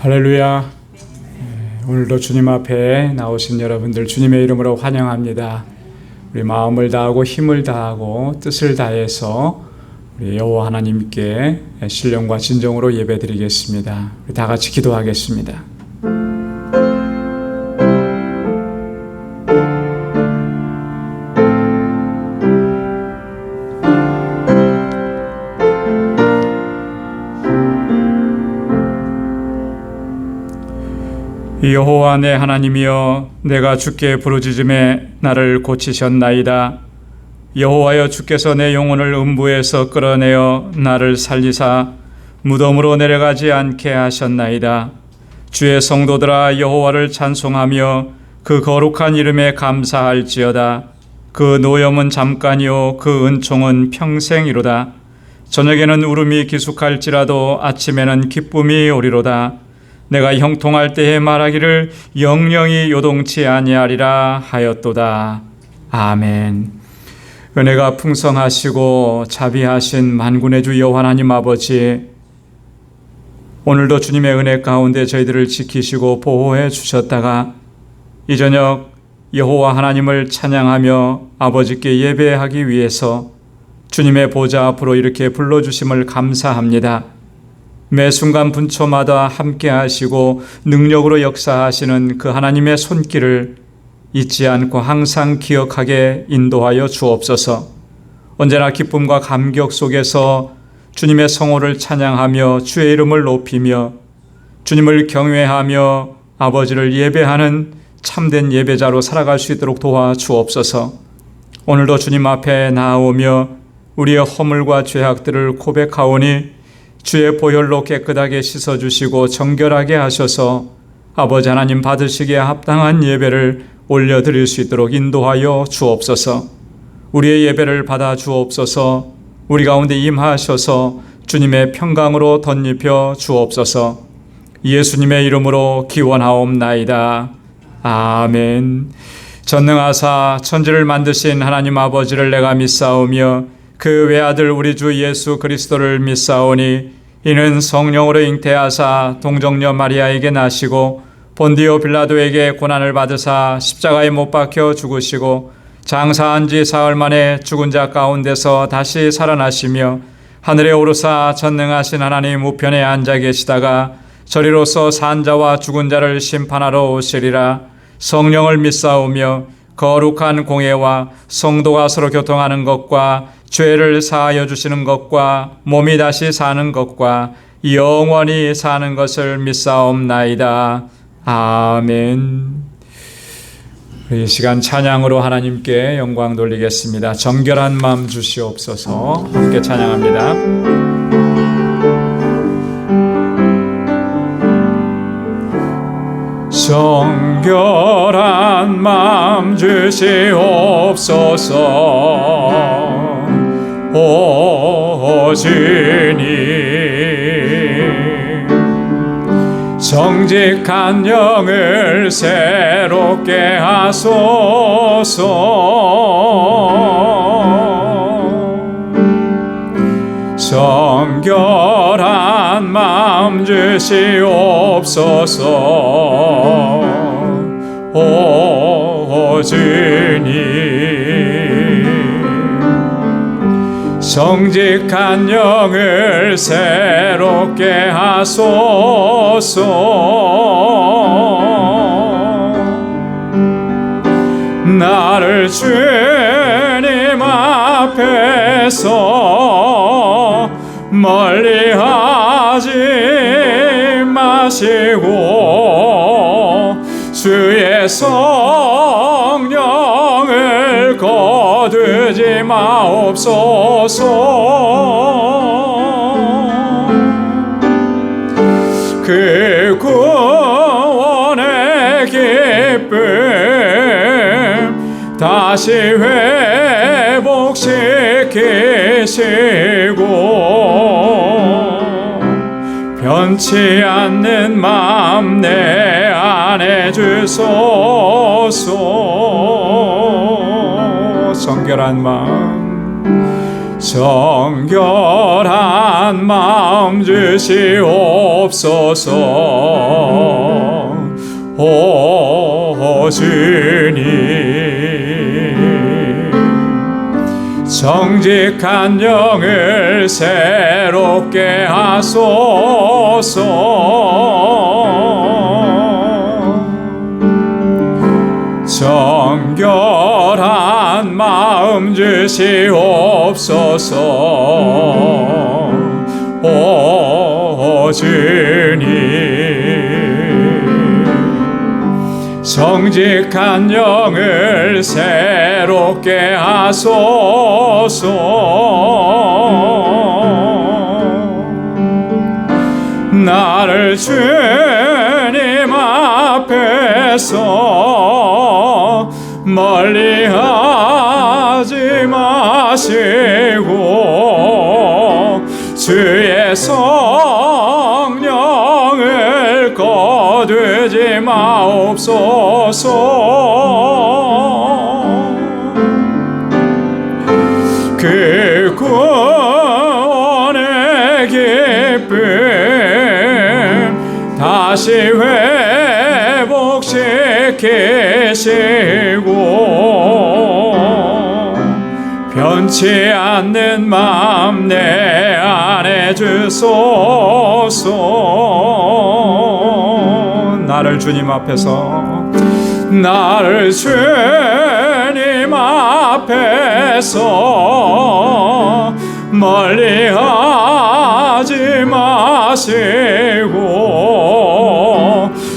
할렐루야. 오늘도 주님 앞에 나오신 여러분들 주님의 이름으로 환영합니다. 우리 마음을 다하고 힘을 다하고 뜻을 다해서 우리 여호와 하나님께 신령과 진정으로 예배드리겠습니다. 우리 다 같이 기도하겠습니다. 여호와 내 하나님이여, 내가 주께 부르짖음에 나를 고치셨나이다. 여호와여, 주께서 내 영혼을 음부에서 끌어내어 나를 살리사 무덤으로 내려가지 않게 하셨나이다. 주의 성도들아, 여호와를 찬송하며 그 거룩한 이름에 감사할지어다. 그 노염은 잠깐이요 그 은총은 평생이로다. 저녁에는 울음이 기숙할지라도 아침에는 기쁨이 오리로다. 내가 형통할 때에 말하기를 영영이 요동치 아니하리라 하였도다. 아멘. 은혜가 풍성하시고 자비하신 만군의 주 여호와 하나님 아버지, 오늘도 주님의 은혜 가운데 저희들을 지키시고 보호해 주셨다가 이 저녁 여호와 하나님을 찬양하며 아버지께 예배하기 위해서 주님의 보좌 앞으로 이렇게 불러주심을 감사합니다. 매 순간 분초마다 함께 하시고 능력으로 역사하시는 그 하나님의 손길을 잊지 않고 항상 기억하게 인도하여 주옵소서. 언제나 기쁨과 감격 속에서 주님의 성호를 찬양하며 주의 이름을 높이며 주님을 경외하며 아버지를 예배하는 참된 예배자로 살아갈 수 있도록 도와주옵소서. 오늘도 주님 앞에 나아오며 우리의 허물과 죄악들을 고백하오니 주의 보혈로 깨끗하게 씻어주시고 정결하게 하셔서 아버지 하나님 받으시기에 합당한 예배를 올려드릴 수 있도록 인도하여 주옵소서. 우리의 예배를 받아 주옵소서. 우리 가운데 임하셔서 주님의 평강으로 덧입혀 주옵소서. 예수님의 이름으로 기원하옵나이다. 아멘. 전능하사 천지를 만드신 하나님 아버지를 내가 믿사오며 그 외아들 우리 주 예수 그리스도를 믿사오니 이는 성령으로 잉태하사 동정녀 마리아에게 나시고 본디오 빌라도에게 고난을 받으사 십자가에 못 박혀 죽으시고 장사한 지 사흘 만에 죽은 자 가운데서 다시 살아나시며 하늘에 오르사 전능하신 하나님 우편에 앉아 계시다가 저리로서 산 자와 죽은 자를 심판하러 오시리라. 성령을 믿사오며 거룩한 공예와 성도가 서로 교통하는 것과 죄를 사하여 주시는 것과 몸이 다시 사는 것과 영원히 사는 것을 믿사옵나이다. 아멘. 이 시간 찬양으로 하나님께 영광 돌리겠습니다. 정결한 마음 주시옵소서. 함께 찬양합니다. 정결한 마음 주시옵소서. 오 주님, 정직한 영을 새롭게 하소서. 정결한 마음 주시옵소서. 오 주님, 정직한 영을 새롭게 하소서. 나를 주님 앞에서 멀리하지 마시고 주의 성령을 거두지 마옵소서. 그 구원의 기쁨 다시 회복시키시고 변치 않는 마음 내 안에 주소서. 정결한 마음, 정결한 마음 주시옵소서. 오 주님, 정직한 영을 새롭게 하소서. 정결한 마음 주시옵소서. 오 주님, 정직한 영을 새롭게 하소서. 나를 주님 앞에서 멀리하지 마시고 주의 성령을 거두지 마옵소서. 그 구원의 기쁨 다시 회복시키시고 변치 않는 마음 내 안에 주소서. 나를 주님 앞에서, 나를 주님 앞에서 멀리하지 마시고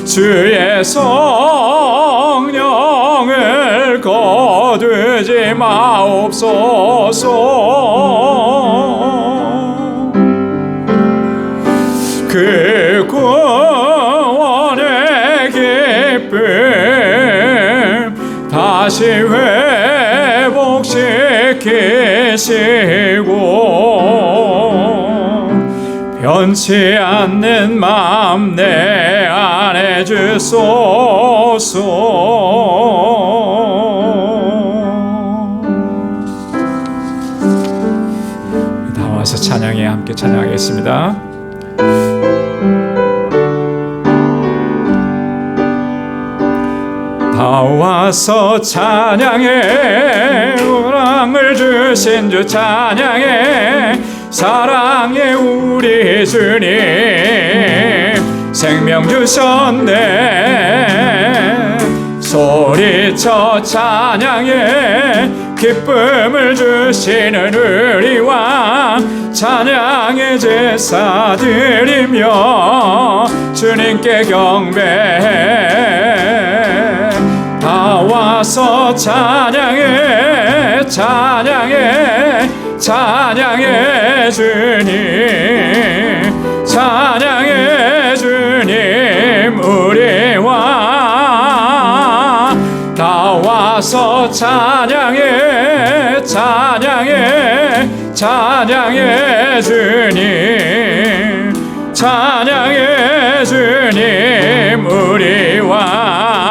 주의 성령을 거두지 마옵소서. 그 구원의 기쁨 다시 회복시키시고 변치 않는 마음 내 안에 주소서. 다 와서 찬양에 함께 찬양하겠습니다. 다 와서 찬양해, 우랑을 주신 주 찬양해. 사랑해 우리 주님, 생명 주셨네. 소리쳐 찬양해, 기쁨을 주시는 우리 왕. 찬양의 제사 드리며 주님께 경배해. 다 와서 찬양해, 찬양해, 찬양해 주님, 찬양해 주님 우리 왕. 다 와서 찬양해, 찬양해, 찬양해 주님, 찬양해 주님 우리 왕.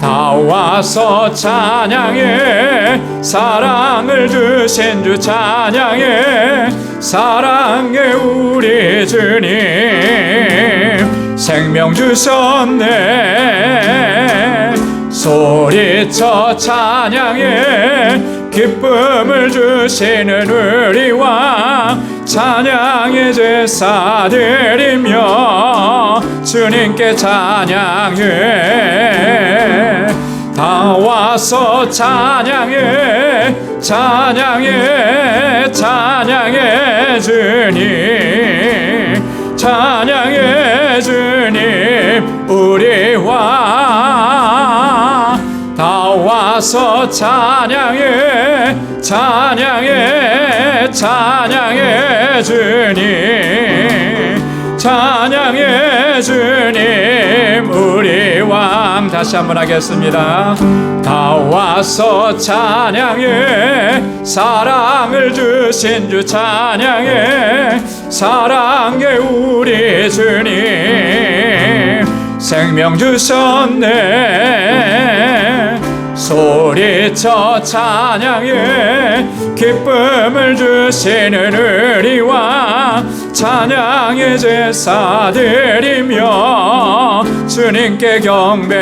다 와서 찬양해, 사랑을 주신 주 찬양해. 사랑해 우리 주님, 생명 주셨네. 소리쳐 찬양해, 기쁨을 주시는 우리 왕. 찬양의 제사 드리며 주님께 찬양해. 다 와서 찬양해, 찬양해, 찬양해 주님, 찬양해 주님 우리 왕. 다 와서 찬양해, 찬양해, 찬양해 주님, 찬양해 주님 우리 왕. 다시 한번 하겠습니다. 다 와서 찬양해, 사랑을 주신 주 찬양해. 사랑해 우리 주님, 생명 주셨네. 소리 부르짖어 찬양해 기쁨을 주시는 우리와 찬양의 제사 드리며 주님께 경배해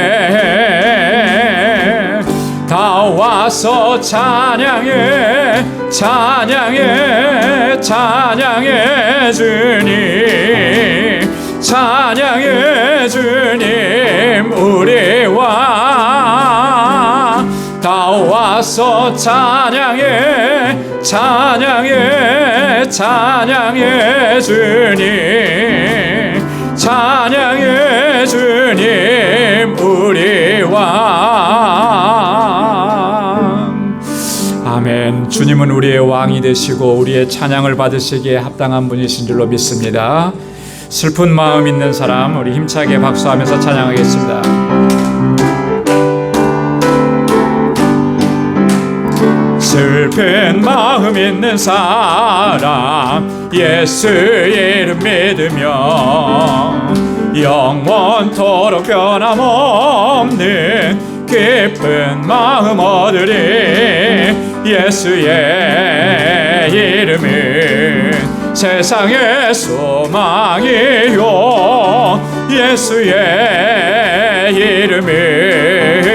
다 와서 찬양해 찬양해 찬양해 주님 찬양해 주님 우리와 다 와서 찬양해 찬양해 찬양해 주님 찬양해 주님 우리와 아멘. 주님은 우리의 왕이 되시고 우리의 찬양을 받으시기에 합당한 분이신 줄로 믿습니다. 슬픈 마음 있는 사람 우리 힘차게 박수하면서 찬양하겠습니다. 슬픈 마음 있는 사람 예수 이름 믿으며 영원토록 변함없는 기쁜 마음 얻으리 예수의 이름은 세상의 소망이요 예수의 이름은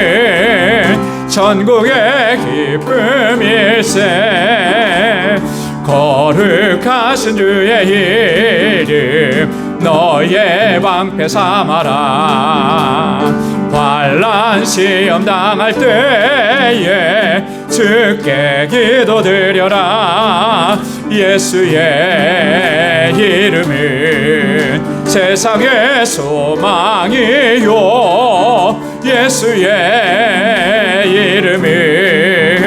천국의 기쁨일세 거룩하신 주의 이름 너의 방패 삼아라 환난 시험 당할 때에 주께 기도드려라 예수의 이름은 세상의 소망이요 예수의 이름은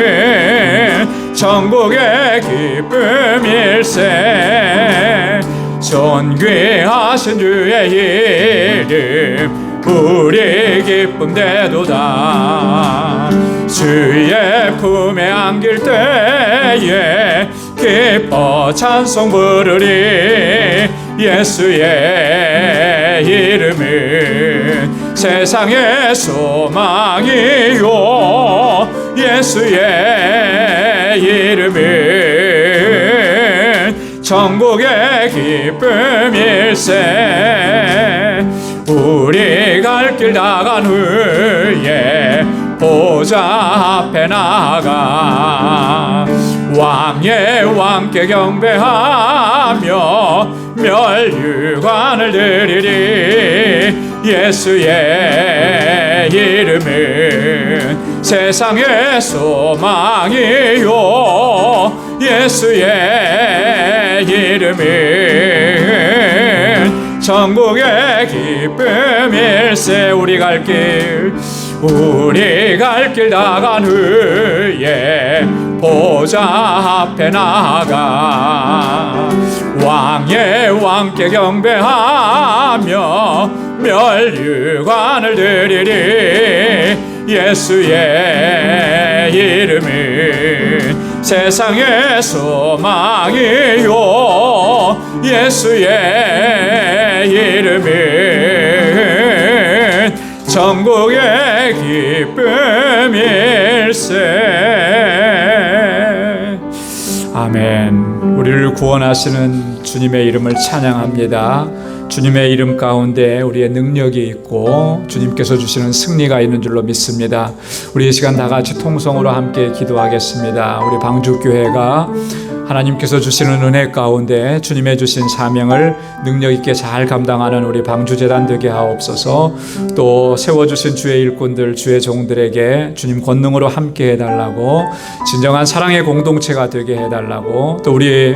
천국의 기쁨일세 존귀하신 주의 이름 우리 기쁨 되도다 주의 품에 안길 때에 기뻐 찬송 부르리 예수의 이름은 세상의 소망이요 예수의 이름은 천국의 기쁨일세 우리 갈 길 나간 후에 보좌 앞에 나가 왕의 왕께 경배하며 멸류관을 드리리 예수의 이름은 세상의 소망이요 예수의 이름은 천국의 기쁨일세 우리 갈 길 나간 후에 보좌 앞에 나가 왕의 왕께 경배하며 멸류관을 드리리 예수의 이름은 세상의 소망이요 예수의 이름은 천국의 기쁨일세 아멘. 우리를 구원하시는 주님의 이름을 찬양합니다. 주님의 이름 가운데 우리의 능력이 있고 주님께서 주시는 승리가 있는 줄로 믿습니다. 우리 이 시간 다 같이 통성으로 함께 기도하겠습니다. 우리 방주교회가 하나님께서 주시는 은혜 가운데 주님의 주신 사명을 능력 있게 잘 감당하는 우리 방주재단 되게 하옵소서. 또 세워주신 주의 일꾼들 주의 종들에게 주님 권능으로 함께 해달라고 진정한 사랑의 공동체가 되게 해달라고 또 우리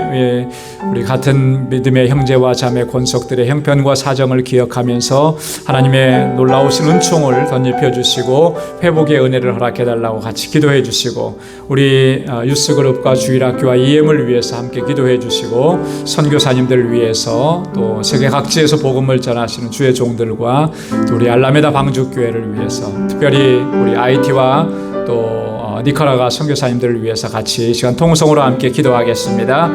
같은 믿음의 형제와 자매 권속들의 형편과 사정을 기억하면서 하나님의 놀라우신 은총을 덧입혀 주시고 회복의 은혜를 허락해 달라고 같이 기도해 주시고 우리 유스그룹과 주일학교와 EM을 위해서 함께 기도해 주시고 선교사님들을 위해서 또 세계 각지에서 복음을 전하시는 주의 종들과 또 우리 알라메다 방주교회를 위해서 특별히 우리 IT와 또 니카라과 선교사님들을 위해서 같이 이 시간 통성으로 함께 기도하겠습니다.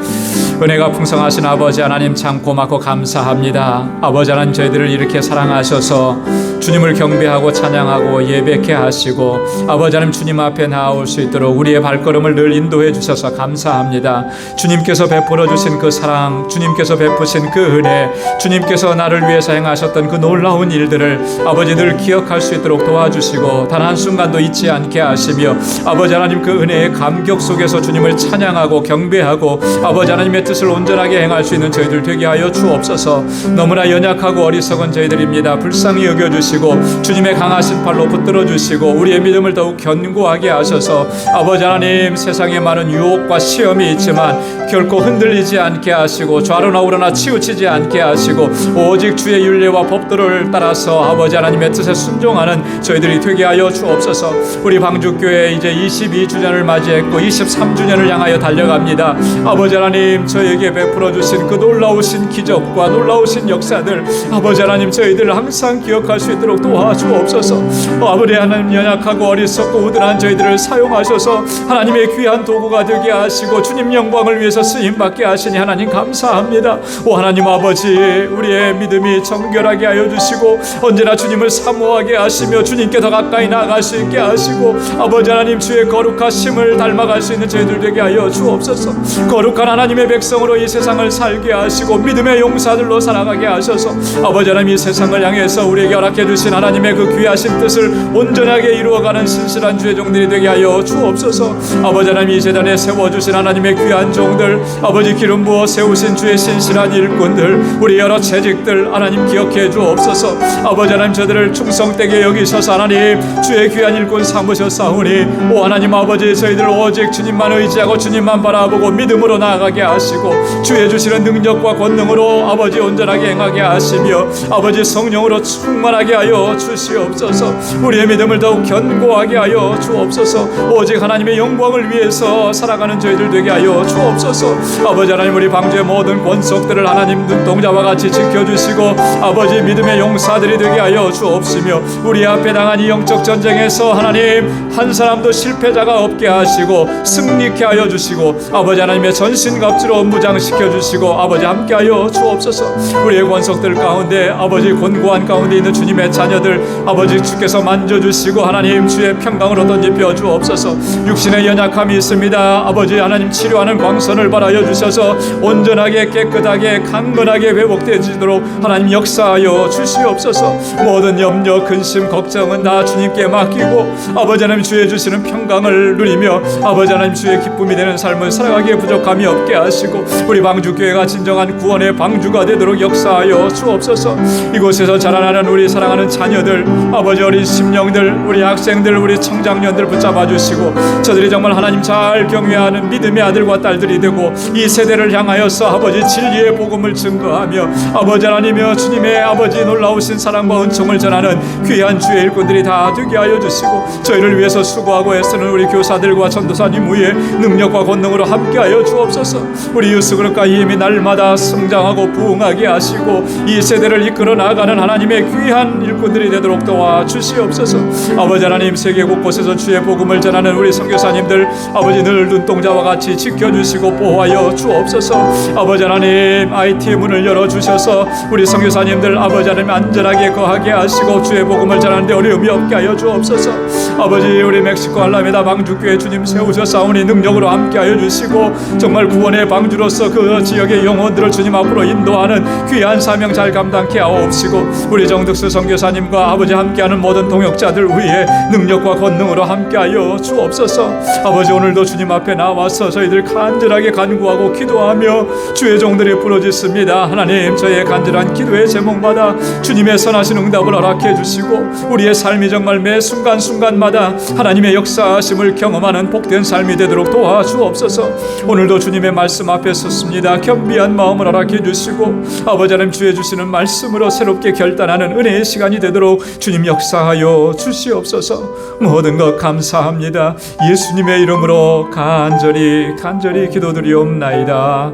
은혜가 풍성하신 아버지 하나님 참 고맙고 감사합니다. 아버지 하나님 저희들을 이렇게 사랑하셔서 주님을 경배하고 찬양하고 예배케 하시고 아버지 하나님 주님 앞에 나아올 수 있도록 우리의 발걸음을 늘 인도해 주셔서 감사합니다. 주님께서 베풀어 주신 그 사랑, 주님께서 베푸신 그 은혜, 주님께서 나를 위해서 행하셨던 그 놀라운 일들을 아버지 늘 기억할 수 있도록 도와주시고 단 한순간도 잊지 않게 하시며 아버지 하나님 그 은혜의 감격 속에서 주님을 찬양하고 경배하고 아버지 하나님의 뜻을 온전하게 행할 수 있는 저희들 되게 하여 주옵소서. 너무나 연약하고 어리석은 저희들입니다. 불쌍히 여겨주시고 주님의 강하신 팔로 붙들어 주시고 우리의 믿음을 더욱 견고하게 하셔서 아버지 하나님 세상에 많은 유혹과 시험이 있지만 결코 흔들리지 않게 하시고 좌로나 우로나 치우치지 않게 하시고 오직 주의 율례와 법도를 따라서 아버지 하나님의 뜻에 순종하는 저희들이 되게 하여 주옵소서. 우리 방주교회 이제 22주년을 맞이했고 23주년을 향하여 달려갑니다. 아버지 하나님 저에게 베풀어 주신 그 놀라우신 기적과 놀라우신 역사들 아버지 하나님 저희들 항상 기억할 수 있도록 도와주옵소서. 아버지 하나님 연약하고 어리석고 우둔한 저희들을 사용하셔서 하나님의 귀한 도구가 되게 하시고 주님 영광을 위해서 쓰임받게 하시니 하나님 감사합니다. 오 하나님 아버지 우리의 믿음이 정결하게 하여 주시고 언제나 주님을 사모하게 하시며 주님께 더 가까이 나아갈 수 있게 하시고 아버지 하나님 주의 거룩하심을 닮아갈 수 있는 저희들 되게 하여 주옵소서. 거룩한 하나님의 백성으로 이 세상을 살게 하시고 믿음의 용사들로 살아가게 하셔서 아버지 하나님 이 세상을 향해서 우리에게 허락해 주신 하나님의 그 귀하신 뜻을 온전하게 이루어가는 신실한 주의 종들이 되게 하여 주옵소서. 아버지 하나님 이 재단에 세워주신 하나님의 귀한 종들 아버지 기름 부어 세우신 주의 신실한 일꾼들 우리 여러 재직들 하나님 기억해 주옵소서. 아버지 하나님 저들을 충성되게 여기셔서 하나님 주의 귀한 일꾼 삼으셨사오니 오 하나님 아버지 저희들 오직 주님만 의지하고 주님만 바라보고 믿음으로 나아가게 하시고 주의 주시는 능력과 권능으로 아버지 온전하게 행하게 하시며 아버지 성령으로 충만하게 하여 주시옵소서. 우리의 믿음을 더욱 견고하게 하여 주옵소서. 오직 하나님의 영광을 위해서 살아가는 저희들 되게 하여 주옵소서. 아버지 하나님 우리 방주의 모든 권속들을 하나님 눈동자와 같이 지켜주시고 아버지 믿음의 용사들이 되게 하여 주옵시며 우리 앞에 당한 이 영적 전쟁에서 하나님 한 사람도 실패자가 없게 하시고 승리케 하여 주시고 아버지 하나님의 전신갑주로 무장시켜 주시고 아버지 함께 하여 주옵소서. 우리의 권속들 가운데 아버지 곤고한 가운데 있는 주님의 자녀들 아버지 주께서 만져주시고 하나님 주의 평강으로 던집혀 주옵소서. 육신의 연약함이 있습니다. 아버지 하나님 치료하는 광선을 발하여 주셔서 온전하게 깨끗하게 강건하게 회복되지도록 하나님 역사하여 주시옵소서. 모든 염려 근심 걱정은 다 주님께 맡기고 아버지 하나님 주의 주시는 평강을 누리며 아버지 하나님 주의 기쁨이 되는 삶을 살아가기에 부족함이 없게 하시고 우리 방주교회가 진정한 구원의 방주가 되도록 역사하여 주옵소서. 이곳에서 자라나는 우리 사랑하는 자녀들 아버지 어린 심령들 우리 학생들 우리 청장년들 붙잡아 주시고 저들이 정말 하나님 잘 경외하는 믿음의 아들과 딸들이 되고 이 세대를 향하여서 아버지 진리의 복음을 증거하며 아버지 하나님이여 주님의 아버지 놀라우신 사랑과 은총을 전하는 귀한 주의 일꾼들이 다 되게 하여 주시고 저희를 위해서 수고하고 애쓰는 우리 교사들과 전도사님 위에 능력과 권능으로 함께하여 주옵소서. 우리 유스그룹과 이미 날마다 성장하고 부흥하게 하시고 이 세대를 이끌어 나가는 하나님의 귀한 일꾼들이 되도록 도와주시옵소서. 아버지 하나님 세계 곳곳에서 주의 복음을 전하는 우리 선교사님들 아버지 늘 눈동자와 같이 지켜주시고 보호하여 주옵소서. 아버지 하나님 IT의 문을 열어주셔서 우리 선교사님들 아버지 하나님 안전하게 거하게 하시고 주의 복음을 전하는데 어려움이 없게 하여 주옵소서. 아버지 우리 멕시코 알라메다 방주교회 주님 세우셨사오니 능력으로 함께하여 주시고 정말 구원의 방주로서 그 지역의 영혼들을 주님 앞으로 인도하는 귀한 사명 잘 감당케 하옵시고 우리 정득수 선교사님과 아버지 함께하는 모든 동역자들 위에 능력과 권능으로 함께하여 주옵소서. 아버지 오늘도 주님 앞에 나와서 저희들 간절하게 간구하고 기도하며 주의 종들이 부르짖습니다. 하나님 저의 간절한 기도의 제목마다 주님의 선하신 응답을 허락해 주시고 우리의 삶이 정말 매 순간순간마다 하나님의 역사하심을 경험하는 복된 삶이 되도록 도와주옵소서. 오늘도 주님의 말씀 앞에 섰습니다. 겸비한 마음을 허락해 주시고 아버지 하나님 주의 주시는 말씀으로 새롭게 결단하는 은혜의 시간이 되도록 주님 역사하여 주시옵소서. 모든 것 감사합니다. 예수님의 이름으로 간절히 기도드리옵나이다.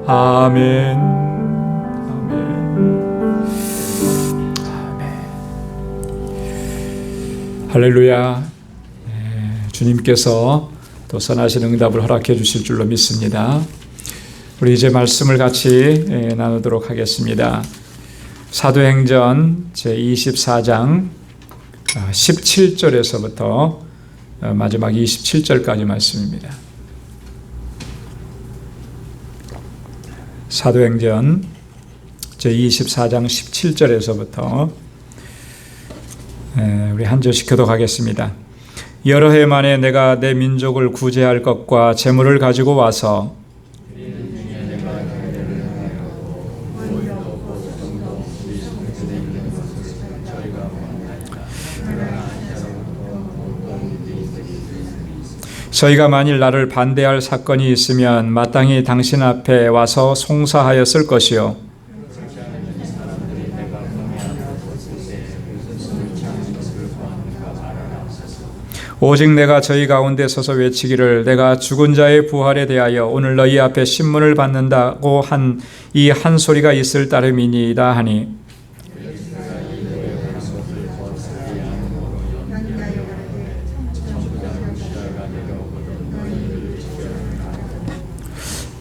아멘. 할렐루야. 주님께서 또 선하신 응답을 허락해 주실 줄로 믿습니다. 우리 이제 말씀을 같이 나누도록 하겠습니다. 사도행전 제24장 17절에서부터 마지막 27절까지 말씀입니다. 사도행전 제24장 17절에서부터 우리 한 절씩 교독하겠습니다. 여러 해 만에 내가 내 민족을 구제할 것과 재물을 가지고 와서 저희가 만일 나를 반대할 사건이 있으면 마땅히 당신 앞에 와서 송사하였을 것이요 오직 내가 저희 가운데 서서 외치기를 내가 죽은 자의 부활에 대하여 오늘 너희 앞에 신문을 받는다고 한 이 한 소리가 있을 따름이니이다 하니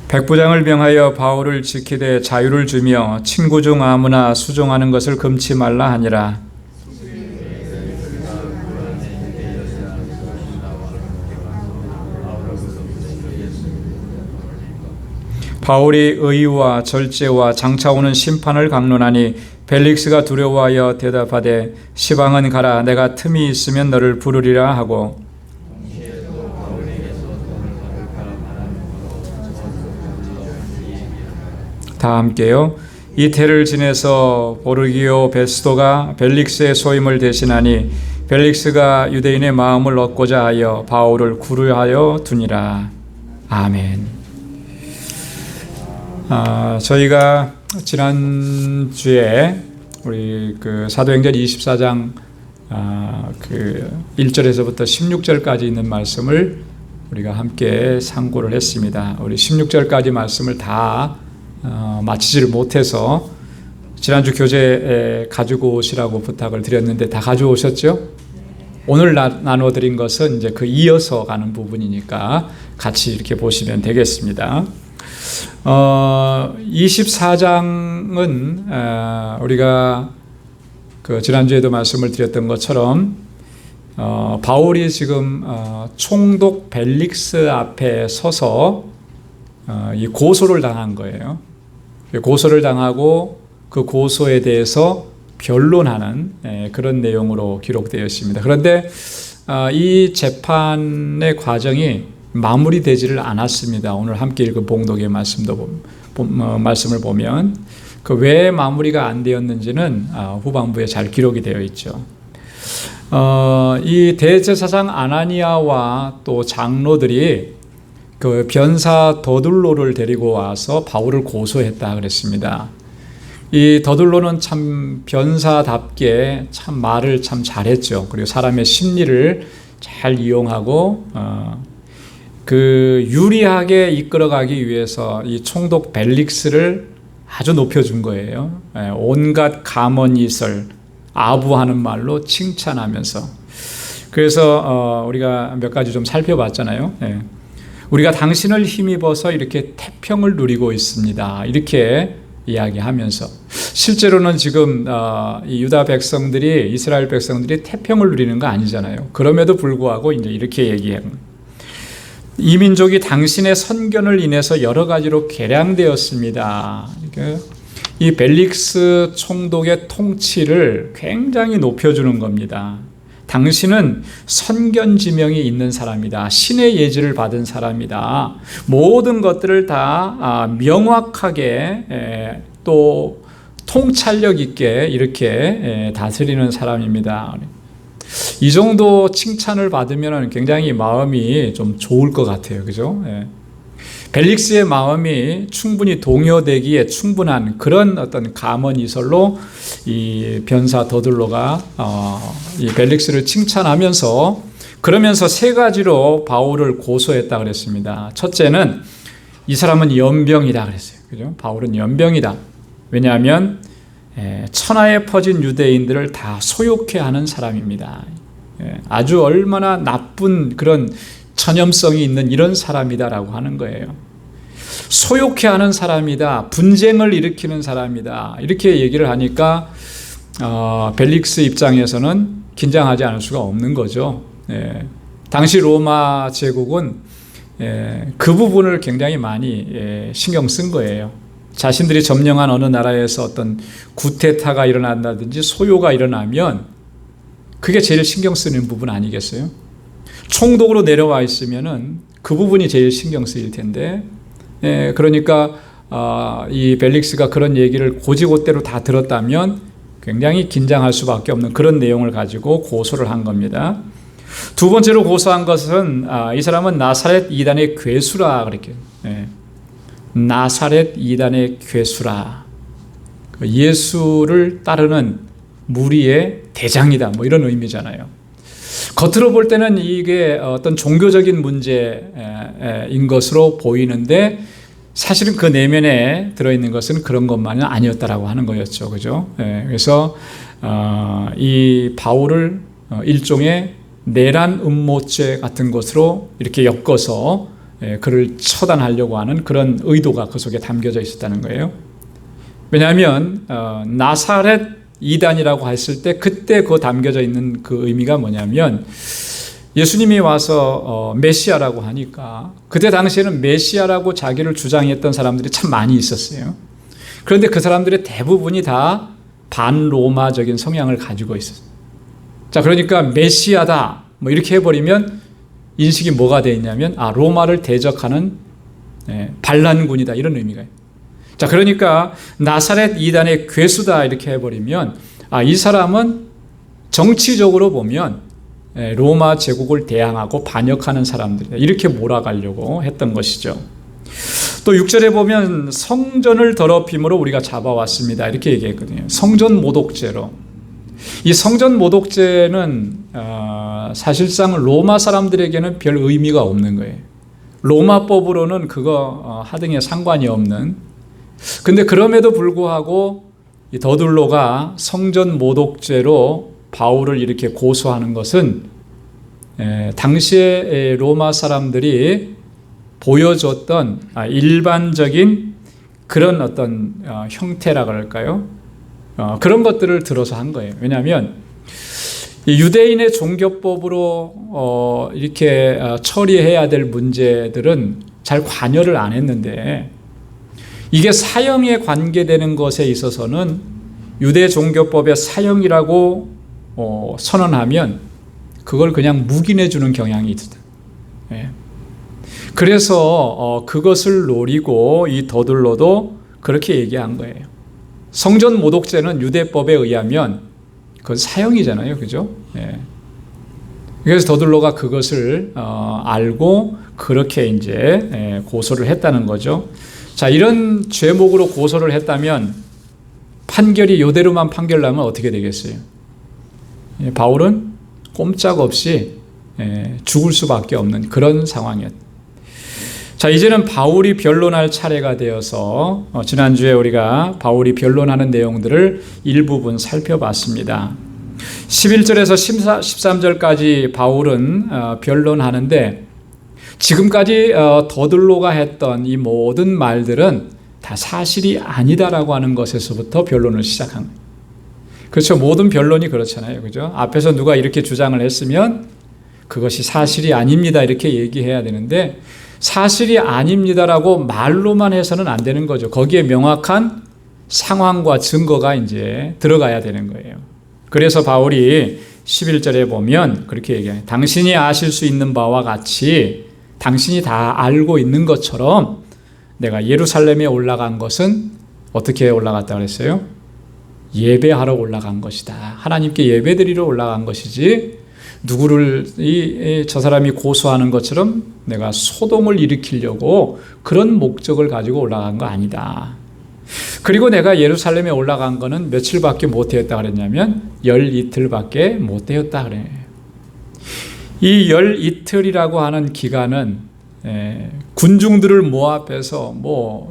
백부장을 명하여 바울을 지키되 자유를 주며 친구 중 아무나 수종하는 것을 금치 말라 하니라. 바울이 의와 절제와 장차 오는 심판을 강론하니 벨릭스가 두려워하여 대답하되 시방은 가라 내가 틈이 있으면 너를 부르리라 하고 다 함께요. 이태를 지내서 보르기오 베스도가 벨릭스의 소임을 대신하니 벨릭스가 유대인의 마음을 얻고자 하여 바울을 구류하여 두니라. 아멘. 저희가 지난주에 우리 그 사도행전 24장 1절에서부터 16절까지 있는 말씀을 우리가 함께 상고를 했습니다. 우리 16절까지 말씀을 다 마치지를 못해서 지난주 교재에 가지고 오시라고 부탁을 드렸는데 다 가져오셨죠? 오늘 나눠 드린 것은 이제 그 이어서 가는 부분이니까 같이 이렇게 보시면 되겠습니다. 24장은 우리가 그 지난주에도 말씀을 드렸던 것처럼 바울이 지금 총독 벨릭스 앞에 서서 이 고소를 당한 거예요. 고소를 당하고 그 고소에 대해서 변론하는 그런 내용으로 기록되어 있습니다. 그런데 이 재판의 과정이 마무리되지를 않았습니다. 오늘 함께 읽은 봉독의 말씀을 보면 그 왜 마무리가 안 되었는지는 후반부에 잘 기록이 되어 있죠. 이 대제사장 아나니아와 또 장로들이 그 변사 더둘로를 데리고 와서 바울을 고소했다 그랬습니다. 이 더둘로는 참 변사답게 참 말을 참 잘했죠. 그리고 사람의 심리를 잘 이용하고 그 유리하게 이끌어가기 위해서 이 총독 벨릭스를 아주 높여준 거예요. 온갖 감언이설, 아부하는 말로 칭찬하면서. 그래서 우리가 몇 가지 좀 살펴봤잖아요. 우리가 당신을 힘입어서 이렇게 태평을 누리고 있습니다. 이렇게 이야기하면서 실제로는 지금 이 유다 백성들이 이스라엘 백성들이 태평을 누리는 거 아니잖아요. 그럼에도 불구하고 이제 이렇게 얘기해요. 이 민족이 당신의 선견을 인해서 여러 가지로 개량되었습니다. 이 벨릭스 총독의 통치를 굉장히 높여주는 겁니다. 당신은 선견지명이 있는 사람이다. 신의 예지를 받은 사람이다. 모든 것들을 다 명확하게 또 통찰력 있게 이렇게 다스리는 사람입니다. 이 정도 칭찬을 받으면 굉장히 마음이 좀 좋을 것 같아요. 그죠? 벨릭스의 마음이 충분히 동요되기에 충분한 그런 어떤 감언이설로 이 변사 더둘로가 이 벨릭스를 칭찬하면서 그러면서 세 가지로 바울을 고소했다 그랬습니다. 첫째는 이 사람은 연병이다 그랬어요. 그죠? 바울은 연병이다. 왜냐하면 천하에 퍼진 유대인들을 다 소욕해 하는 사람입니다. 아주 얼마나 나쁜 그런 전염성이 있는 이런 사람이다라고 하는 거예요. 소욕해하는 사람이다, 분쟁을 일으키는 사람이다, 이렇게 얘기를 하니까 벨릭스 입장에서는 긴장하지 않을 수가 없는 거죠. 당시 로마 제국은 그 부분을 굉장히 많이 신경 쓴 거예요. 자신들이 점령한 어느 나라에서 어떤 구테타가 일어난다든지 소요가 일어나면 그게 제일 신경 쓰는 부분 아니겠어요? 총독으로 내려와 있으면은 그 부분이 제일 신경 쓰일 텐데, 그러니까 이 벨릭스가 그런 얘기를 고지고대로 다 들었다면 굉장히 긴장할 수밖에 없는 그런 내용을 가지고 고소를 한 겁니다. 두 번째로 고소한 것은 이 사람은 나사렛 이단의 괴수라, 그렇게. 나사렛 이단의 괴수라, 예수를 따르는 무리의 대장이다, 뭐 이런 의미잖아요. 겉으로 볼 때는 이게 어떤 종교적인 문제인 것으로 보이는데 사실은 그 내면에 들어있는 것은 그런 것만은 아니었다라고 하는 거였죠. 그죠? 그래서 이 바울을 일종의 내란 음모죄 같은 것으로 이렇게 엮어서 그를 처단하려고 하는 그런 의도가 그 속에 담겨져 있었다는 거예요. 왜냐하면 나사렛 이단이라고 했을 때 그때 그 담겨져 있는 그 의미가 뭐냐면, 예수님이 와서 메시아라고 하니까 그때 당시에는 메시아라고 자기를 주장했던 사람들이 참 많이 있었어요. 그런데 그 사람들의 대부분이 다 반로마적인 성향을 가지고 있었어요. 자, 그러니까 메시아다 뭐 이렇게 해버리면 인식이 뭐가 되어 있냐면, 로마를 대적하는 반란군이다, 이런 의미가 있어요. 자, 그러니까 나사렛 이단의 괴수다 이렇게 해버리면 이 사람은 정치적으로 보면 로마 제국을 대항하고 반역하는 사람들이다, 이렇게 몰아가려고 했던 것이죠. 또 6절에 보면 성전을 더럽힘으로 우리가 잡아왔습니다, 이렇게 얘기했거든요. 성전 모독죄로. 이 성전 모독죄는 사실상 로마 사람들에게는 별 의미가 없는 거예요. 로마법으로는 그거 하등에 상관이 없는. 근데 그럼에도 불구하고 이 더둘로가 성전 모독죄로 바울을 이렇게 고소하는 것은 당시에 로마 사람들이 보여줬던 일반적인 그런 어떤 형태라 그럴까요? 그런 것들을 들어서 한 거예요. 왜냐하면 유대인의 종교법으로 이렇게 처리해야 될 문제들은 잘 관여를 안 했는데, 이게 사형에 관계되는 것에 있어서는 유대 종교법의 사형이라고 선언하면 그걸 그냥 묵인해 주는 경향이 있다. 그래서 그것을 노리고 이 더둘로도 그렇게 얘기한 거예요. 성전 모독죄는 유대법에 의하면 그건 사형이잖아요, 그죠? 그래서 더둘로가 그것을 알고 그렇게 이제 고소를 했다는 거죠. 자, 이런 죄목으로 고소를 했다면 판결이 이대로만 판결나면 어떻게 되겠어요? 바울은 꼼짝없이 죽을 수밖에 없는 그런 상황이었다. 자, 이제는 바울이 변론할 차례가 되어서 지난주에 우리가 바울이 변론하는 내용들을 일부분 살펴봤습니다. 11절에서 13절까지 바울은 변론하는데, 지금까지 더둘로가 했던 이 모든 말들은 다 사실이 아니다라고 하는 것에서부터 변론을 시작한 거예요. 그렇죠. 모든 변론이 그렇잖아요. 그죠? 앞에서 누가 이렇게 주장을 했으면 그것이 사실이 아닙니다, 이렇게 얘기해야 되는데, 사실이 아닙니다라고 말로만 해서는 안 되는 거죠. 거기에 명확한 상황과 증거가 이제 들어가야 되는 거예요. 그래서 바울이 11절에 보면 그렇게 얘기해요. 당신이 아실 수 있는 바와 같이, 당신이 다 알고 있는 것처럼 내가 예루살렘에 올라간 것은 어떻게 올라갔다 그랬어요? 예배하러 올라간 것이다. 하나님께 예배드리러 올라간 것이지, 누구를 저 사람이 고소하는 것처럼 내가 소동을 일으키려고 그런 목적을 가지고 올라간 거 아니다. 그리고 내가 예루살렘에 올라간 거는 며칠밖에 못 되었다 그랬냐면 12일밖에 못 되었다 그래요. 이 12일이라고 하는 기간은 군중들을 모합해서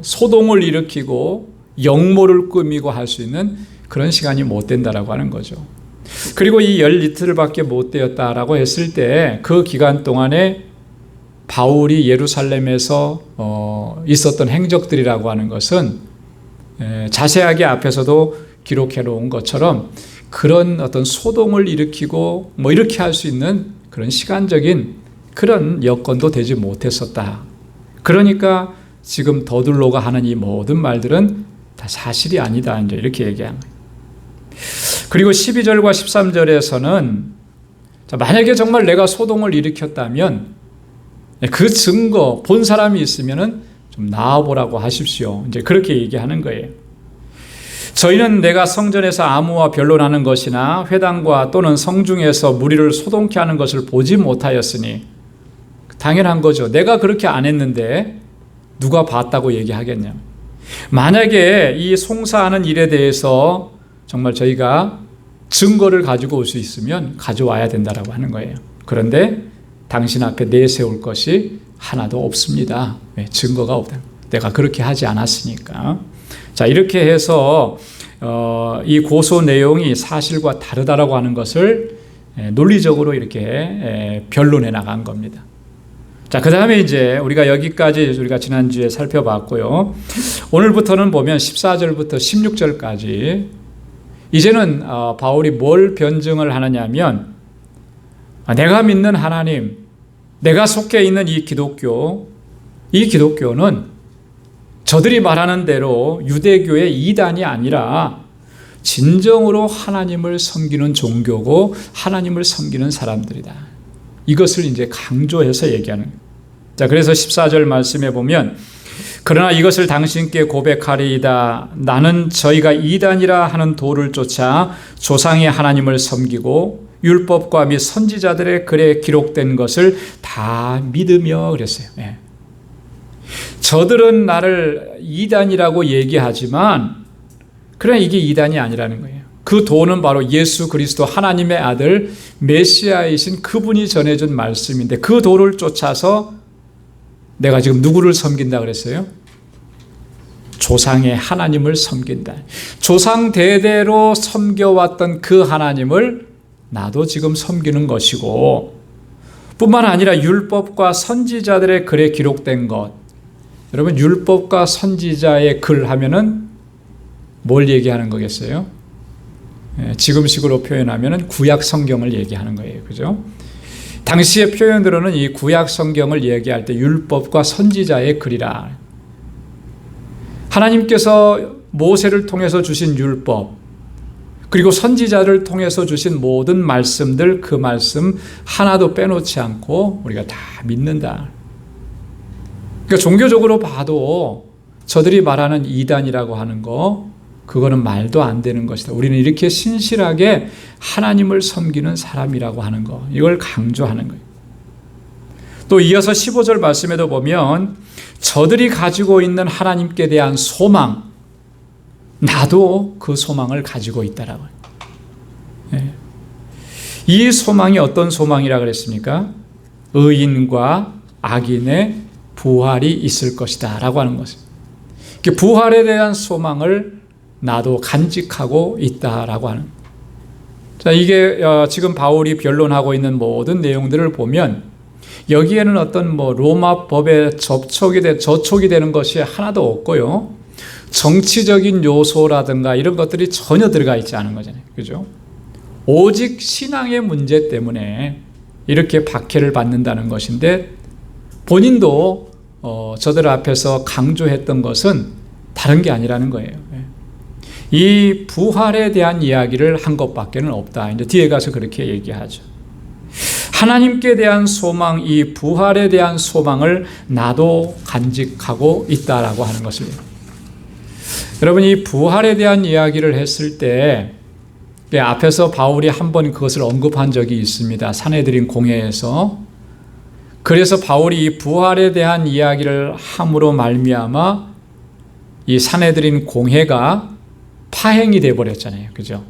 소동을 일으키고 역모를 꾸미고 할 수 있는 그런 시간이 못 된다라고 하는 거죠. 그리고 이 열 이틀밖에 못 되었다라고 했을 때 그 기간 동안에 바울이 예루살렘에서 있었던 행적들이라고 하는 것은 자세하게 앞에서도 기록해 놓은 것처럼 그런 어떤 소동을 일으키고 뭐 이렇게 할 수 있는 그런 시간적인 그런 여건도 되지 못했었다. 그러니까 지금 더둘로가 하는 이 모든 말들은 다 사실이 아니다. 이제 이렇게 얘기합니다. 그리고 12절과 13절에서는 만약에 정말 내가 소동을 일으켰다면 그 증거 본 사람이 있으면은 좀 나와보라고 하십시오. 이제 그렇게 얘기하는 거예요. 저희는 내가 성전에서 아무와 변론하는 것이나 회당과 또는 성중에서 무리를 소동케 하는 것을 보지 못하였으니 당연한 거죠. 내가 그렇게 안 했는데 누가 봤다고 얘기하겠냐. 만약에 이 송사하는 일에 대해서 정말 저희가 증거를 가지고 올 수 있으면 가져와야 된다라고 하는 거예요. 그런데 당신 앞에 내세울 것이 하나도 없습니다. 왜? 증거가 없다. 내가 그렇게 하지 않았으니까. 자, 이렇게 해서 이 고소 내용이 사실과 다르다라고 하는 것을 논리적으로 이렇게 변론해 나간 겁니다. 자, 그 다음에 이제 우리가 여기까지 우리가 지난주에 살펴봤고요. 오늘부터는 보면 14절부터 16절까지 이제는 바울이 뭘 변증을 하느냐 하면 내가 믿는 하나님, 내가 속해 있는 이 기독교는 저들이 말하는 대로 유대교의 이단이 아니라 진정으로 하나님을 섬기는 종교고 하나님을 섬기는 사람들이다. 이것을 이제 강조해서 얘기하는 거예요. 자, 그래서 14절 말씀에 보면 그러나 이것을 당신께 고백하리이다. 나는 저희가 이단이라 하는 도를 쫓아 조상의 하나님을 섬기고 율법과 및 선지자들의 글에 기록된 것을 다 믿으며 그랬어요. 예. 저들은 나를 이단이라고 얘기하지만 그러나 이게 이단이 아니라는 거예요. 그 도는 바로 예수 그리스도 하나님의 아들 메시아이신 그분이 전해준 말씀인데 그 도를 쫓아서 내가 지금 누구를 섬긴다 그랬어요? 조상의 하나님을 섬긴다. 조상 대대로 섬겨왔던 그 하나님을 나도 지금 섬기는 것이고 뿐만 아니라 율법과 선지자들의 글에 기록된 것. 여러분 율법과 선지자의 글 하면은 뭘 얘기하는 거겠어요? 지금식으로 표현하면은 구약 성경을 얘기하는 거예요. 그죠? 당시의 표현으로는 이 구약 성경을 얘기할 때 율법과 선지자의 글이라. 하나님께서 모세를 통해서 주신 율법 그리고 선지자를 통해서 주신 모든 말씀들 그 말씀 하나도 빼놓지 않고 우리가 다 믿는다. 그러니까 종교적으로 봐도 저들이 말하는 이단이라고 하는 거 그거는 말도 안 되는 것이다. 우리는 이렇게 신실하게 하나님을 섬기는 사람이라고 하는 거 이걸 강조하는 거예요. 또 이어서 15절 말씀에도 보면 저들이 가지고 있는 하나님께 대한 소망 나도 그 소망을 가지고 있다라고 해요. 네. 이 소망이 어떤 소망이라 그랬습니까? 의인과 악인의 부활이 있을 것이다 라고 하는 것입니다. 부활에 대한 소망을 나도 간직하고 있다라고 하는. 자, 이게 지금 바울이 변론하고 있는 모든 내용들을 보면 여기에는 어떤 로마 법에 저촉이 되는 것이 하나도 없고요. 정치적인 요소라든가 이런 것들이 전혀 들어가 있지 않은 거잖아요. 그죠? 오직 신앙의 문제 때문에 이렇게 박해를 받는다는 것인데 본인도 저들 앞에서 강조했던 것은 다른 게 아니라는 거예요. 이 부활에 대한 이야기를 한 것밖에는 없다. 이제 뒤에 가서 그렇게 얘기하죠. 하나님께 대한 소망, 이 부활에 대한 소망을 나도 간직하고 있다라고 하는 것을. 여러분, 이 부활에 대한 이야기를 했을 때 앞에서 바울이 한번 그것을 언급한 적이 있습니다. 산헤드린 공회에서. 그래서 바울이 이 부활에 대한 이야기를 함으로 말미암아 이 산헤드린 공회가 파행이 되어버렸잖아요. 그죠?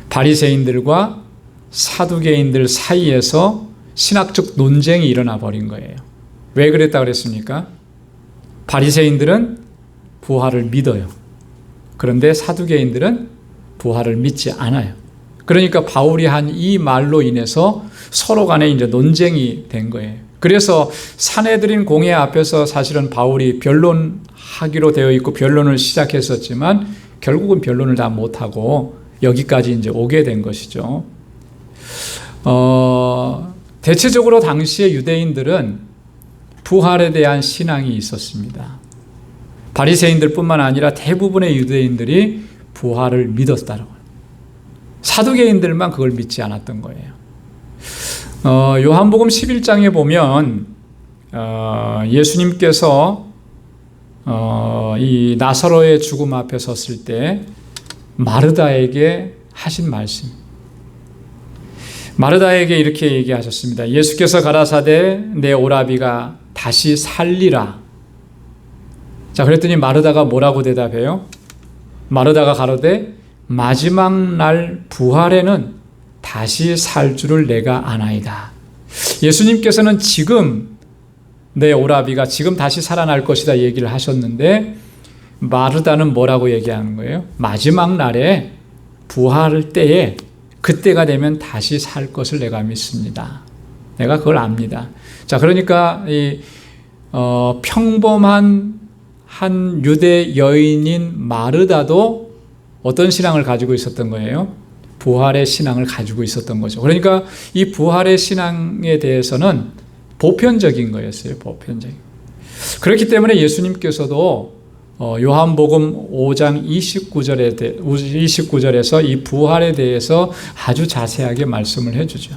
바리새인들과 사두개인들 사이에서 신학적 논쟁이 일어나 버린 거예요. 왜 그랬다 그랬습니까? 바리새인들은 부활을 믿어요. 그런데 사두개인들은 부활을 믿지 않아요. 그러니까 바울이 한 이 말로 인해서 서로 간에 이제 논쟁이 된 거예요. 그래서 사내들인 공회 앞에서 사실은 바울이 변론하기로 되어 있고 변론을 시작했었지만 결국은 변론을 다 못하고 여기까지 이제 오게 된 것이죠. 대체적으로 당시의 유대인들은 부활에 대한 신앙이 있었습니다. 바리새인들뿐만 아니라 대부분의 유대인들이 부활을 믿었다고. 사두개인들만 그걸 믿지 않았던 거예요. 요한복음 11장에 보면 예수님께서 이 나사로의 죽음 앞에 섰을 때 마르다에게 하신 말씀, 마르다에게 이렇게 얘기하셨습니다. 예수께서 가라사대 내 오라비가 다시 살리라. 자, 그랬더니 마르다가 뭐라고 대답해요? 마르다가 가로되 마지막 날 부활에는 다시 살 줄을 내가 아나이다. 예수님께서는 지금 내 오라비가 지금 다시 살아날 것이다 얘기를 하셨는데 마르다는 뭐라고 얘기하는 거예요? 마지막 날에 부활 때에 그때가 되면 다시 살 것을 내가 믿습니다. 내가 그걸 압니다. 자, 그러니까 이 평범한 한 유대 여인인 마르다도 어떤 신앙을 가지고 있었던 거예요? 부활의 신앙을 가지고 있었던 거죠. 그러니까 이 부활의 신앙에 대해서는 보편적인 거였어요. 보편적인. 그렇기 때문에 예수님께서도 요한복음 5장 29절에서 이 부활에 대해서 아주 자세하게 말씀을 해주죠.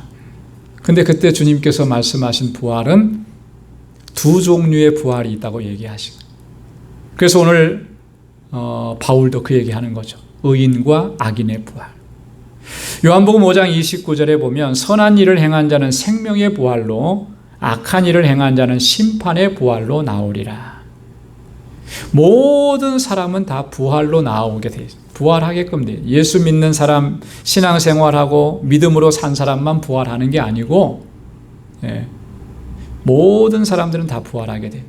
근데 그때 주님께서 말씀하신 부활은 두 종류의 부활이 있다고 얘기하시고, 그래서 오늘 바울도 그 얘기하는 거죠. 의인과 악인의 부활. 요한복음 5장 29절에 보면 선한 일을 행한 자는 생명의 부활로 악한 일을 행한 자는 심판의 부활로 나오리라. 모든 사람은 다 부활로 나오게 돼 있어요. 부활하게끔 돼. 예수 믿는 사람, 신앙생활하고 믿음으로 산 사람만 부활하는 게 아니고 모든 사람들은 다 부활하게 돼.